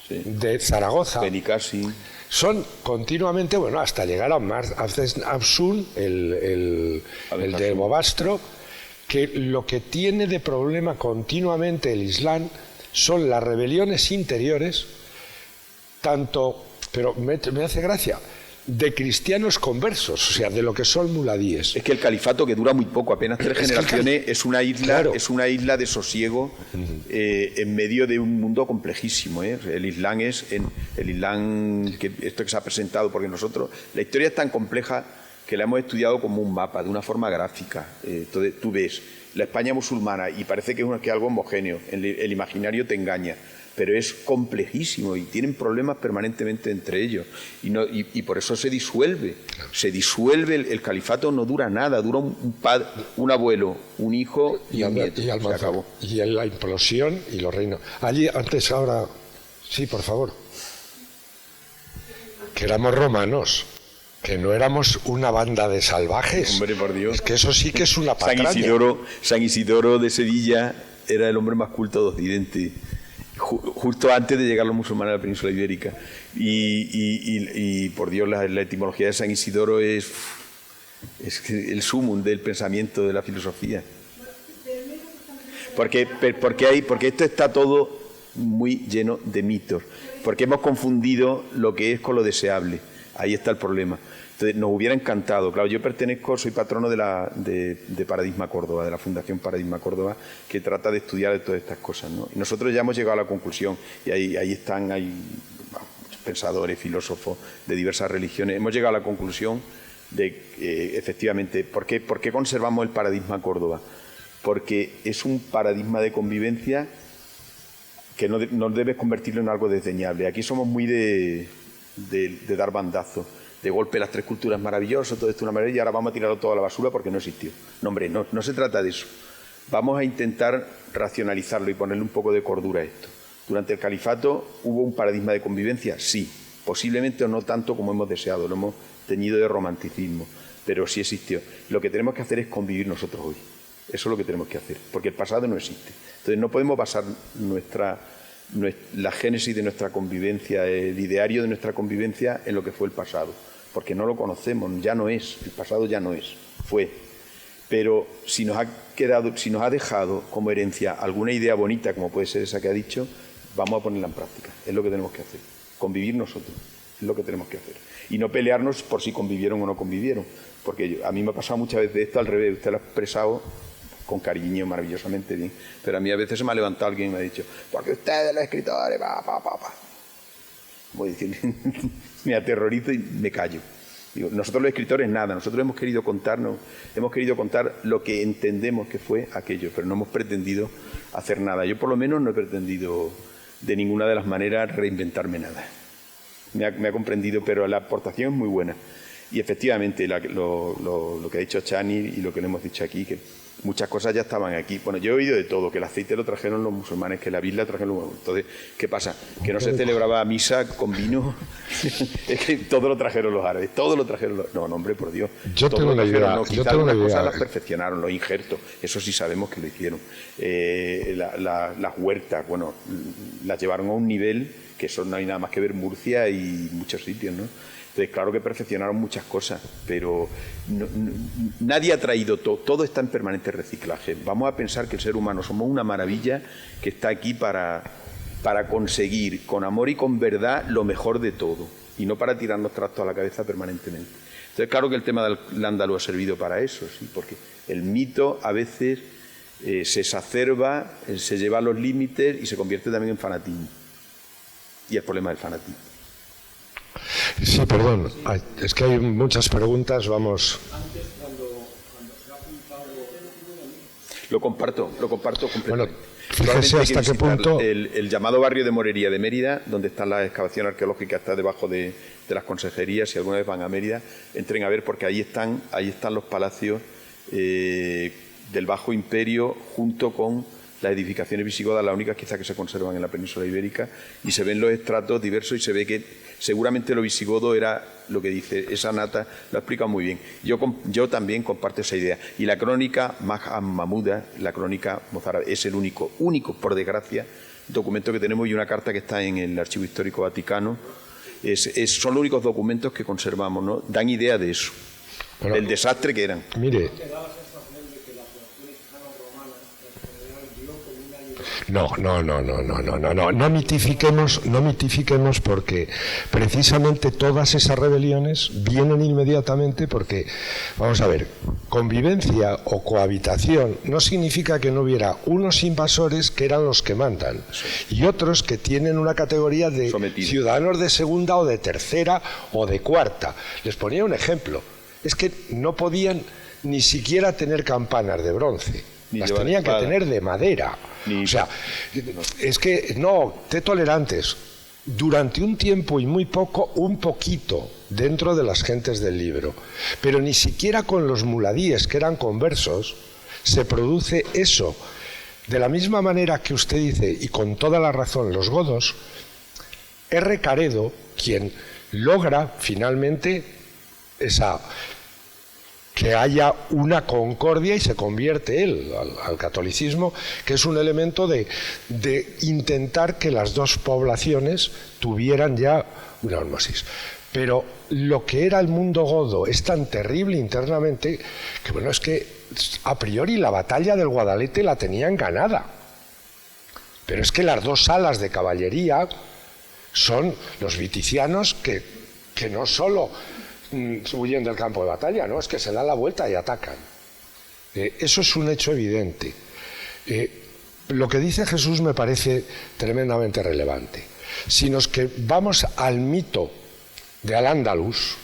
de Zaragoza... Benicasi... Son continuamente, hasta llegar a Absun, el de Bobastro, que lo que tiene de problema continuamente el Islam son las rebeliones interiores, tanto... Pero me hace gracia, de cristianos conversos, o sea, de lo que son muladíes. Es que el califato, que dura muy poco, apenas 3 generaciones, es una isla, claro, es una isla de sosiego en medio de un mundo complejísimo. El Islam esto que se ha presentado, porque nosotros, la historia es tan compleja que la hemos estudiado como un mapa, de una forma gráfica. Entonces, tú ves la España musulmana y parece que es algo homogéneo, el imaginario te engaña, pero es complejísimo y tienen problemas permanentemente entre ellos. Y por eso se disuelve. Se disuelve, el califato no dura nada, dura un padre, un abuelo, un hijo y un nieto. Se acabó. Y en la implosión y los reinos. Allí, antes, ahora... Sí, por favor. Que éramos romanos, que no éramos una banda de salvajes. Hombre, por Dios. Es que eso sí que es una patraña. San Isidoro de Sevilla era el hombre más culto de Occidente, justo antes de llegar los musulmanes a la península ibérica. Y por Dios, la etimología de San Isidoro es el sumum del pensamiento, de la filosofía. Porque esto está todo muy lleno de mitos, porque hemos confundido lo que es con lo deseable. Ahí está el problema. Entonces, nos hubiera encantado, claro, yo soy patrono de Paradigma Córdoba, de la Fundación Paradigma Córdoba, que trata de estudiar de todas estas cosas, ¿no? Y nosotros ya hemos llegado a la conclusión, y hay muchos pensadores, filósofos de diversas religiones, hemos llegado a la conclusión de que, efectivamente, ¿por qué conservamos el Paradigma Córdoba? Porque es un paradigma de convivencia que no debes convertirlo en algo desdeñable. Aquí somos muy de dar bandazos. De golpe las 3 culturas maravillosas, todo esto es una maravilla, y ahora vamos a tirarlo todo a la basura porque no existió. No, hombre, no se trata de eso. Vamos a intentar racionalizarlo y ponerle un poco de cordura a esto. Durante el califato hubo un paradigma de convivencia, sí, posiblemente o no tanto como hemos deseado, lo hemos teñido de romanticismo, pero sí existió. Lo que tenemos que hacer es convivir nosotros hoy. Eso es lo que tenemos que hacer, porque el pasado no existe. Entonces no podemos basar la génesis de nuestra convivencia, el ideario de nuestra convivencia en lo que fue el pasado, porque no lo conocemos, ya no es, el pasado ya no es, fue. Pero si nos ha dejado como herencia alguna idea bonita, como puede ser esa que ha dicho, vamos a ponerla en práctica, es lo que tenemos que hacer, convivir nosotros, es lo que tenemos que hacer. Y no pelearnos por si convivieron o no convivieron, porque a mí me ha pasado muchas veces esto al revés, usted lo ha expresado con cariño, maravillosamente bien, pero a mí a veces se me ha levantado alguien y me ha dicho, porque ustedes los escritores, Voy a decir, me aterrorizo y me callo. Digo, nosotros los escritores nada, nosotros hemos querido contar lo que entendemos que fue aquello, pero no hemos pretendido hacer nada. Yo por lo menos no he pretendido de ninguna de las maneras reinventarme nada. Me ha comprendido, pero la aportación es muy buena. Y efectivamente, lo que ha dicho Chani y lo que le hemos dicho aquí, que muchas cosas ya estaban aquí. Bueno, yo he oído de todo, que el aceite lo trajeron los musulmanes, que la Biblia trajeron los musulmanes. Entonces, ¿qué pasa? Que no se celebraba misa con vino. Es que todo lo trajeron los árabes, todo lo trajeron los... No, hombre, por Dios. Yo tengo una idea. No, quizás algunas cosas las perfeccionaron, los injertos, eso sí sabemos que lo hicieron. Las huertas, bueno, las llevaron a un nivel que eso no hay nada más que ver Murcia y muchos sitios, ¿no? Entonces, claro que perfeccionaron muchas cosas, pero nadie ha traído todo está en permanente reciclaje. Vamos a pensar que el ser humano somos una maravilla que está aquí para conseguir con amor y con verdad lo mejor de todo y no para tirarnos trastos a la cabeza permanentemente. Entonces, claro que el tema del andaluz ha servido para eso, sí, porque el mito a veces se exacerba, se lleva a los límites y se convierte también en fanatismo. Y el problema del fanatismo. Sí, perdón, es que hay muchas preguntas, vamos. Antes, cuando se ha apuntado... Lo comparto completamente. Bueno, fíjese hasta qué punto... El llamado barrio de Morería de Mérida, donde está la excavación arqueológica, está debajo de las consejerías. Si alguna vez van a Mérida, entren a ver, porque ahí están los palacios del Bajo Imperio, junto con las edificaciones visigodas, las únicas quizá que se conservan en la península ibérica, y se ven los estratos diversos y se ve que seguramente lo visigodo era lo que dice esa nata, lo ha explicado muy bien. Yo también comparto esa idea. Y la crónica Mahmuda, la crónica mozárabe, es el único, por desgracia, documento que tenemos, y una carta que está en el Archivo Histórico Vaticano. Son los únicos documentos que conservamos, ¿no? Dan idea de eso, bueno, del desastre que eran. Mire... No mitifiquemos porque precisamente todas esas rebeliones vienen inmediatamente porque, vamos a ver, convivencia o cohabitación no significa que no hubiera unos invasores que eran los que mandan y otros que tienen una categoría de ciudadanos de segunda o de tercera o de cuarta. Les ponía un ejemplo, es que no podían ni siquiera tener campanas de bronce. Las tenían que tener de madera. O sea, es que no, té tolerantes. Durante un tiempo y muy poco, un poquito dentro de las gentes del libro. Pero ni siquiera con los muladíes, que eran conversos, se produce eso. De la misma manera que usted dice, y con toda la razón, los godos, R. Caredo, quien logra finalmente que haya una concordia y se convierte él al catolicismo, que es un elemento de intentar que las dos poblaciones tuvieran ya una osmosis. Pero lo que era el mundo godo es tan terrible internamente que, bueno, es que a priori la batalla del Guadalete la tenían ganada. Pero es que las dos alas de caballería son los viticianos que no solo huyen del campo de batalla, no, es que se dan la vuelta y atacan. Eso es un hecho evidente. Lo que dice Jesús me parece tremendamente relevante. Si nos que vamos al mito de Al-Ándalus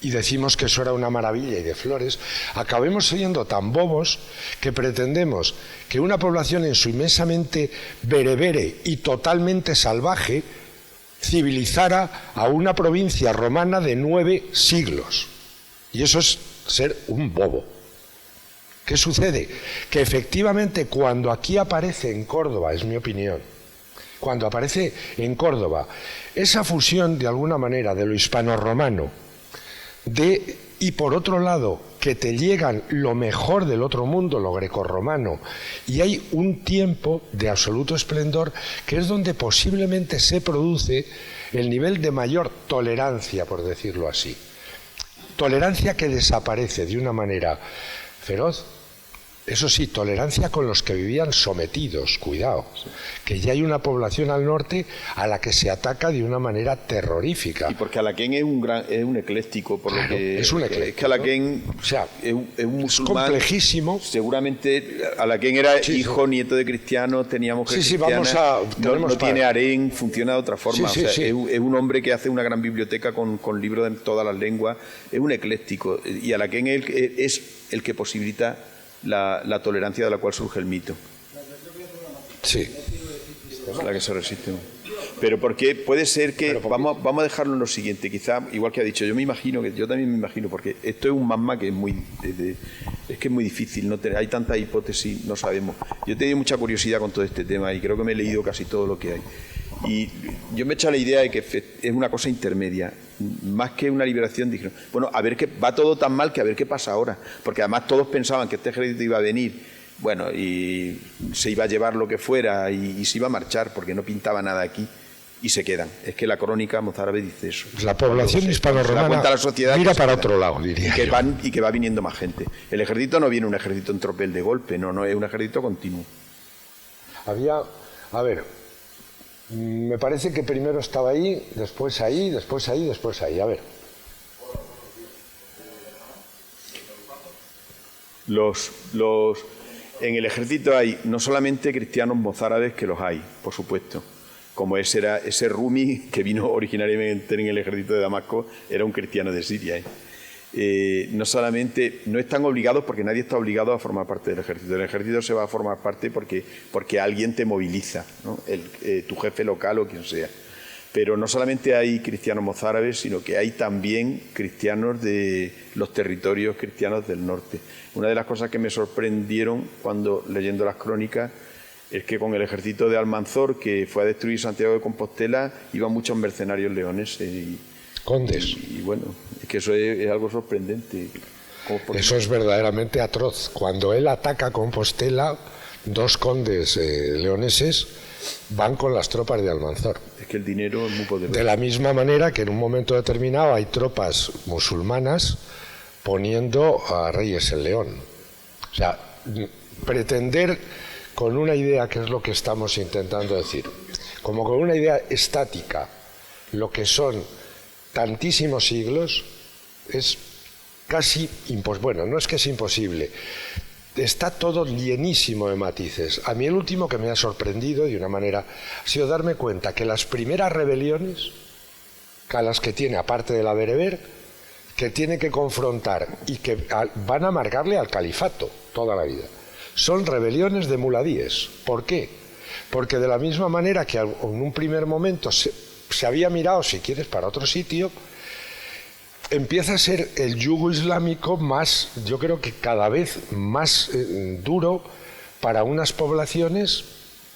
y decimos que eso era una maravilla y de flores, acabemos siendo tan bobos que pretendemos que una población en su inmensamente berebere y totalmente salvaje civilizara a una provincia romana de 9 siglos. Y eso es ser un bobo. ¿Qué sucede? Que efectivamente cuando aquí aparece en Córdoba, es mi opinión, cuando aparece en Córdoba esa fusión de alguna manera de lo hispano-romano y por otro lado que te llegan lo mejor del otro mundo, lo grecorromano, y hay un tiempo de absoluto esplendor que es donde posiblemente se produce el nivel de mayor tolerancia, por decirlo así. Tolerancia que desaparece de una manera feroz. Eso sí, tolerancia con los que vivían sometidos, cuidado, que ya hay una población al norte a la que se ataca de una manera terrorífica. Y porque Alaquén es un ecléctico, por claro, lo que es un ecléctico. Es que Alaquén, o sea, es un musulmán complejísimo. Seguramente Alaquén era hijo, nieto de cristianos, tenía mujer cristiana, no tiene harén, funciona de otra forma. Es un hombre que hace una gran biblioteca con libros de todas las lenguas, es un ecléctico. Y Alaquén es el que posibilita la tolerancia de la cual surge el mito. Sí. La que se resiste. Pero porque puede ser que vamos a dejarlo en lo siguiente, quizá igual que ha dicho, yo también me imagino, porque esto es un magma que es muy difícil, hay tantas hipótesis, no sabemos. Yo he tenido mucha curiosidad con todo este tema y creo que me he leído casi todo lo que hay. Y yo me he hecho la idea de que es una cosa intermedia, más que una liberación. Dijeron, bueno, a ver qué va todo tan mal que a ver qué pasa ahora, porque además todos pensaban que este ejército iba a venir, bueno, y se iba a llevar lo que fuera y se iba a marchar porque no pintaba nada aquí y se quedan. Es que la crónica mozárabe dice eso. La población hispano-romana mira para otro lado, diría yo. Y que va viniendo más gente. El ejército no viene un ejército en tropel de golpe, no es un ejército continuo. Me parece que primero estaba ahí, después ahí, después ahí, después ahí. A ver. En el ejército hay no solamente cristianos mozárabes, que los hay, por supuesto, como ese Rumi que vino originariamente en el ejército de Damasco, era un cristiano de Siria. No están obligados, porque nadie está obligado a formar parte del ejército. El ejército se va a formar parte porque alguien te moviliza, ¿no? Tu jefe local o quien sea. Pero no solamente hay cristianos mozárabes, sino que hay también cristianos de los territorios cristianos del norte. Una de las cosas que me sorprendieron cuando leyendo las crónicas es que con el ejército de Almanzor, que fue a destruir Santiago de Compostela, iban muchos mercenarios leoneses condes. Y bueno, es que eso es algo sorprendente. Eso es verdaderamente atroz. Cuando él ataca Compostela, 2 condes leoneses van con las tropas de Almanzor. Es que el dinero es muy poderoso. De la misma manera que en un momento determinado hay tropas musulmanas poniendo a Reyes el León. O sea, pretender con una idea que es lo que estamos intentando decir, como con una idea estática, lo que son tantísimos siglos, es casi imposible. Bueno, no es que es imposible, está todo llenísimo de matices. A mí el último que me ha sorprendido de una manera ha sido darme cuenta que las primeras rebeliones, a las que tiene, aparte de la bereber, que tiene que confrontar y que van a marcarle al califato toda la vida, son rebeliones de muladíes. ¿Por qué? Porque de la misma manera que en un primer momento se había mirado, si quieres, para otro sitio, empieza a ser el yugo islámico más, yo creo que cada vez más duro para unas poblaciones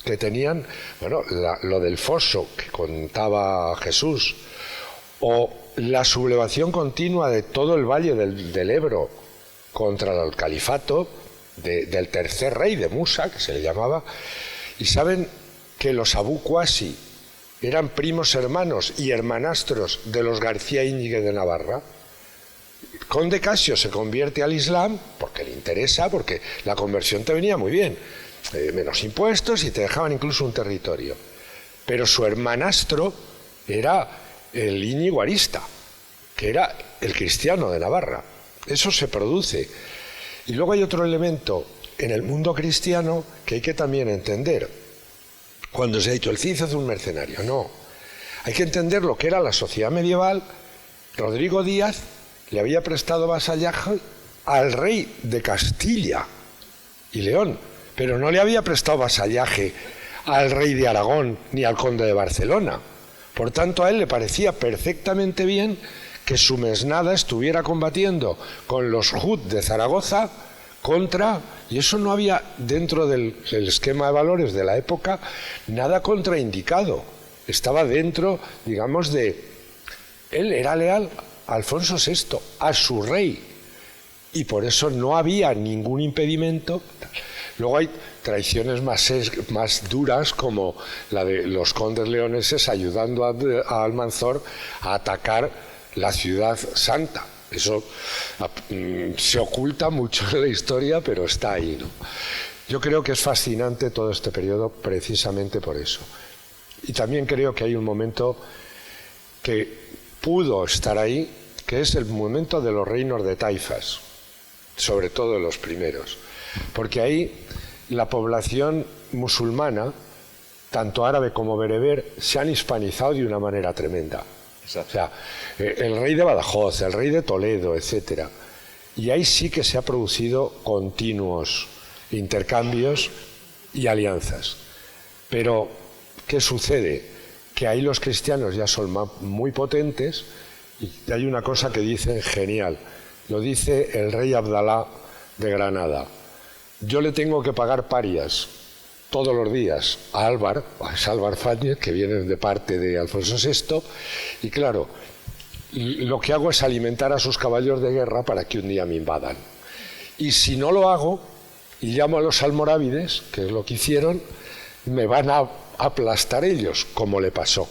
que tenían, bueno, lo del foso que contaba Jesús, o la sublevación continua de todo el valle del Ebro contra el califato del tercer rey de Musa, que se le llamaba. Y saben que los Abu Quasi eran primos hermanos y hermanastros de los García Íñiguez de Navarra. Conde Casio se convierte al Islam porque le interesa, porque la conversión te venía muy bien, menos impuestos y te dejaban incluso un territorio. Pero su hermanastro era el Íñigo Arista, que era el cristiano de Navarra. Eso se produce. Y luego hay otro elemento en el mundo cristiano que hay que también entender. Cuando se ha dicho el Cid es un mercenario, no. Hay que entender lo que era la sociedad medieval. Rodrigo Díaz le había prestado vasallaje al rey de Castilla y León, pero no le había prestado vasallaje al rey de Aragón ni al conde de Barcelona. Por tanto, a él le parecía perfectamente bien que su mesnada estuviera combatiendo con los Jud de Zaragoza contra, y eso no había dentro del esquema de valores de la época nada contraindicado. Estaba dentro, digamos, él era leal a Alfonso VI, a su rey, y por eso no había ningún impedimento. Luego hay traiciones más duras, como la de los condes leoneses ayudando a Almanzor a atacar la ciudad santa. Eso se oculta mucho en la historia, pero está ahí, ¿no? Yo creo que es fascinante todo este periodo precisamente por eso. Y también creo que hay un momento que pudo estar ahí, que es el momento de los reinos de taifas, sobre todo los primeros. Porque ahí la población musulmana, tanto árabe como bereber, se han hispanizado de una manera tremenda. Exacto. O sea, el rey de Badajoz, el rey de Toledo, etcétera. Y ahí sí que se ha producido continuos intercambios y alianzas. Pero, ¿qué sucede? Que ahí los cristianos ya son muy potentes y hay una cosa que dicen genial. Lo dice el rey Abdalá de Granada. Yo le tengo que pagar parias todos los días a Álvar Fáñez, que vienen de parte de Alfonso VI, y claro, lo que hago es alimentar a sus caballos de guerra para que un día me invadan. Y si no lo hago, y llamo a los almorávides, que es lo que hicieron, me van a aplastar ellos, como le pasó.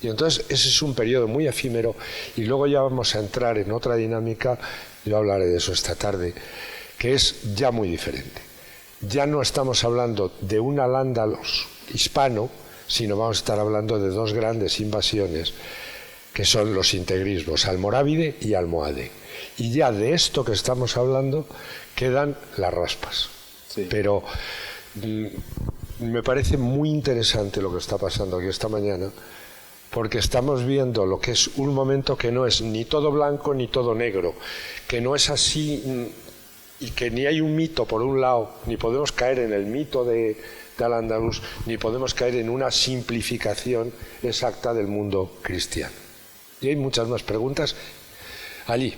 Y entonces ese es un periodo muy efímero, y luego ya vamos a entrar en otra dinámica, yo hablaré de eso esta tarde, que es ya muy diferente. Ya no estamos hablando de un al-Ándalus hispano, sino vamos a estar hablando de dos grandes invasiones, que son los integrismos almorávide y almohade. Y ya de esto que estamos hablando quedan las raspas. Sí. Pero me parece muy interesante lo que está pasando aquí esta mañana, porque estamos viendo lo que es un momento que no es ni todo blanco ni todo negro, que no es así, y que ni hay un mito por un lado, ni podemos caer en el mito de Al-Ándalus, ni podemos caer en una simplificación exacta del mundo cristiano. Y hay muchas más preguntas allí.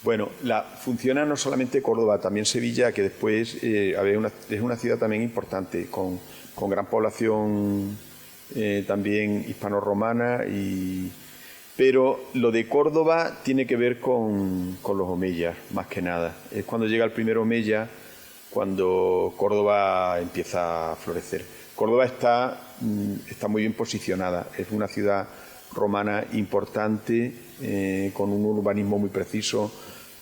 Bueno, funciona no solamente Córdoba, también Sevilla, que después es una ciudad también importante, con gran población también hispano-romana, pero lo de Córdoba tiene que ver con los omeyas, más que nada. Es cuando llega el primer omeya, cuando Córdoba empieza a florecer. Córdoba está muy bien posicionada, es una ciudad romana importante, con un urbanismo muy preciso,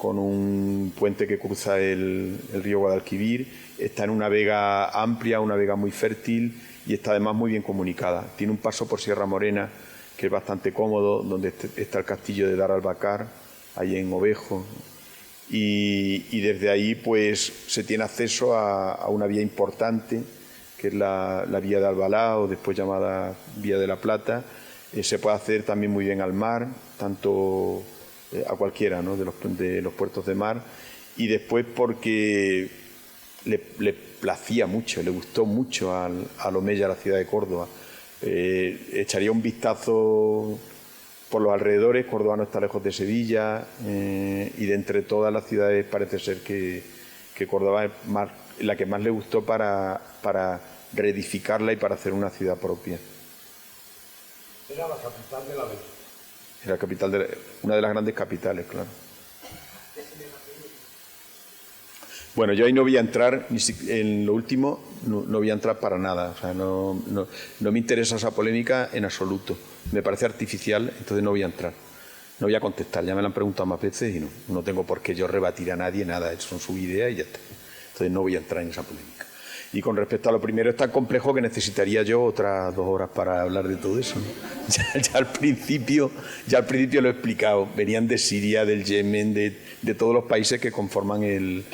con un puente que cruza el río Guadalquivir, está en una vega amplia, una vega muy fértil y está además muy bien comunicada. Tiene un paso por Sierra Morena que es bastante cómodo, donde está el castillo de Dar al-Bakar, ahí en Ovejo, y desde ahí pues se tiene acceso a una vía importante, que es la vía de Albalá, o después llamada Vía de la Plata. Se puede hacer también muy bien al mar, tanto a cualquiera, ¿no?, de los puertos de mar, y después porque le placía mucho, le gustó mucho al Omeya, a la ciudad de Córdoba. Echaría un vistazo por los alrededores. Córdoba no está lejos de Sevilla, y de entre todas las ciudades parece ser que Córdoba es la que más le gustó para reedificarla y para hacer una ciudad propia. Era la capital de la Bélgica. Era capital una de las grandes capitales, claro. Bueno, yo ahí no voy a entrar, en lo último, no voy a entrar para nada. O sea, no me interesa esa polémica en absoluto. Me parece artificial, entonces no voy a entrar. No voy a contestar, ya me lo han preguntado más veces y no tengo por qué yo rebatir a nadie, nada, son sus ideas y ya está. Entonces no voy a entrar en esa polémica. Y con respecto a lo primero, es tan complejo que necesitaría yo otras 2 horas para hablar de todo eso, ¿no? Ya al principio lo he explicado. Venían de Siria, del Yemen, de todos los países que conforman el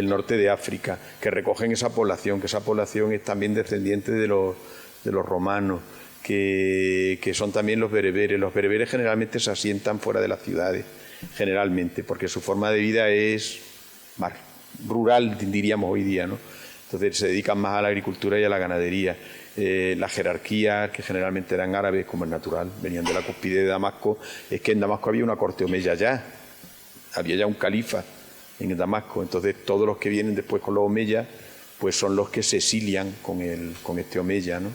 norte de África, que recogen esa población, que esa población es también descendiente de los romanos, que son también los bereberes. Los bereberes generalmente se asientan fuera de las ciudades, generalmente, porque su forma de vida es más rural, diríamos hoy día, ¿no? Entonces se dedican más a la agricultura y a la ganadería. La jerarquía, que generalmente eran árabes, como es natural, venían de la cúspide de Damasco. Es que en Damasco había una corte omeya ya, había ya un califa en Damasco. Entonces todos los que vienen después con los omeyas, pues son los que se exilian con este omeya, ¿no?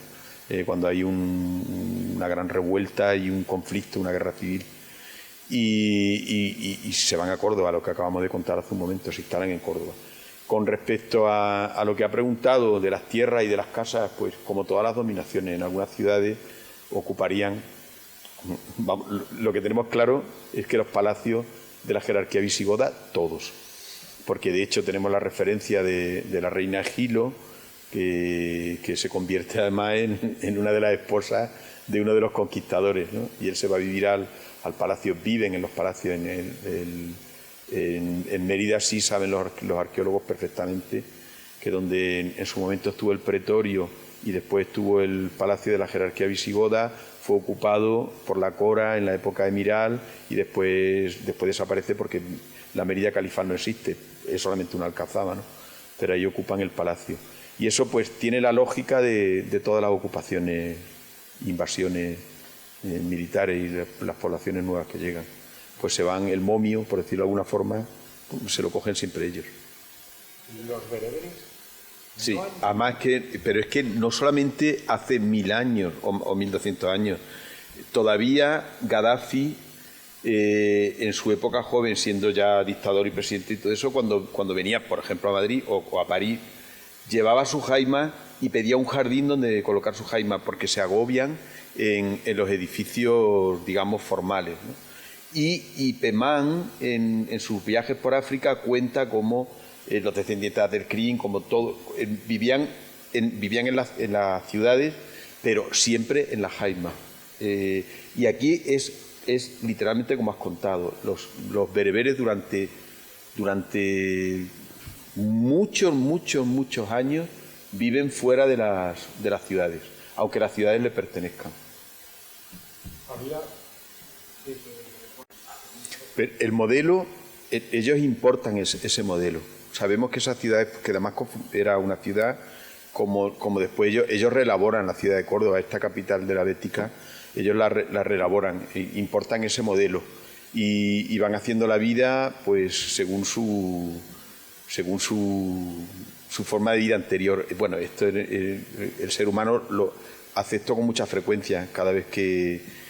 Cuando hay una gran revuelta y un conflicto, una guerra civil. Y se van a Córdoba, lo que acabamos de contar hace un momento, se instalan en Córdoba. Con respecto a lo que ha preguntado de las tierras y de las casas, pues como todas las dominaciones, en algunas ciudades ocuparían. Lo que tenemos claro es que los palacios de la jerarquía visigoda, todos, porque de hecho tenemos la referencia de la reina Egilo, que se convierte además en una de las esposas de uno de los conquistadores, ¿no? Y él se va a vivir al palacio, viven en los palacios en Mérida. Sí saben los arqueólogos perfectamente que donde en su momento estuvo el pretorio y después estuvo el palacio de la jerarquía visigoda, fue ocupado por la Cora en la época emiral y después desaparece porque la Mérida califal no existe, es solamente una alcazaba, ¿no? Pero ahí ocupan el palacio. Y eso pues tiene la lógica de todas las ocupaciones, invasiones militares y las poblaciones nuevas que llegan. Pues se van, el momio, por decirlo de alguna forma, se lo cogen siempre ellos. ¿Y los bereberes? Sí, además pero es que no solamente hace 1000 años o 1200 años, todavía Gaddafi, en su época joven, siendo ya dictador y presidente y todo eso, cuando venía, por ejemplo, a Madrid o a París, llevaba su jaima y pedía un jardín donde colocar su jaima, porque se agobian en los edificios, digamos, formales, ¿no? Y Pemán, en sus viajes por África, cuenta cómo los descendientes de Abdelkrim, como todo, vivían en las ciudades, pero siempre en la jaima. Y aquí es literalmente como has contado. Los bereberes durante muchos años viven fuera de las ciudades, aunque las ciudades les pertenezcan. Pero el modelo, ellos importan ese modelo. Sabemos que esa ciudad, que Damasco era una ciudad, como después ellos reelaboran la ciudad de Córdoba, esta capital de la Bética, ellos la reelaboran, importan ese modelo y van haciendo la vida pues según su forma de vida anterior. Bueno, esto el ser humano lo hace esto con mucha frecuencia cada vez que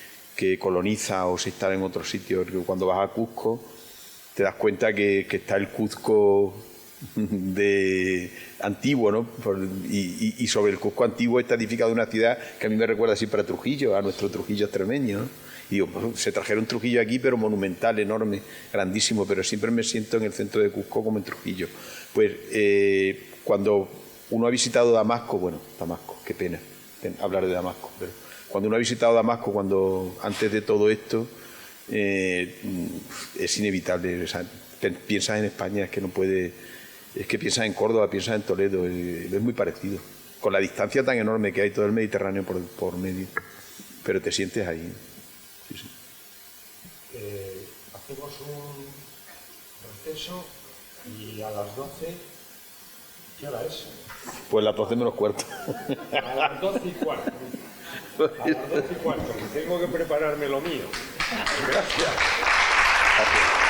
coloniza o se instala en otro sitio. Cuando vas a Cuzco te das cuenta que está el Cuzco antiguo, ¿no? Y sobre el Cuzco antiguo está edificada una ciudad que a mí me recuerda siempre a Trujillo, a nuestro Trujillo extremeño, ¿no? Y digo, pues, se trajeron Trujillo aquí, pero monumental, enorme, grandísimo, pero siempre me siento en el centro de Cuzco como en Trujillo. Pues cuando uno ha visitado Damasco, bueno, Damasco, qué pena hablar de Damasco, pero cuando uno ha visitado Damasco, antes de todo esto, es inevitable, o sea, piensas en España, es que no puede, es que piensas en Córdoba, piensas en Toledo, es muy parecido, con la distancia tan enorme que hay, todo el Mediterráneo por medio, pero te sientes ahí. Sí, sí. Hacemos un receso y a las 12, ¿qué hora es? Pues las 12 menos cuarto. A las 12:15. A las 12:15, que tengo que prepararme lo mío. Gracias. Gracias.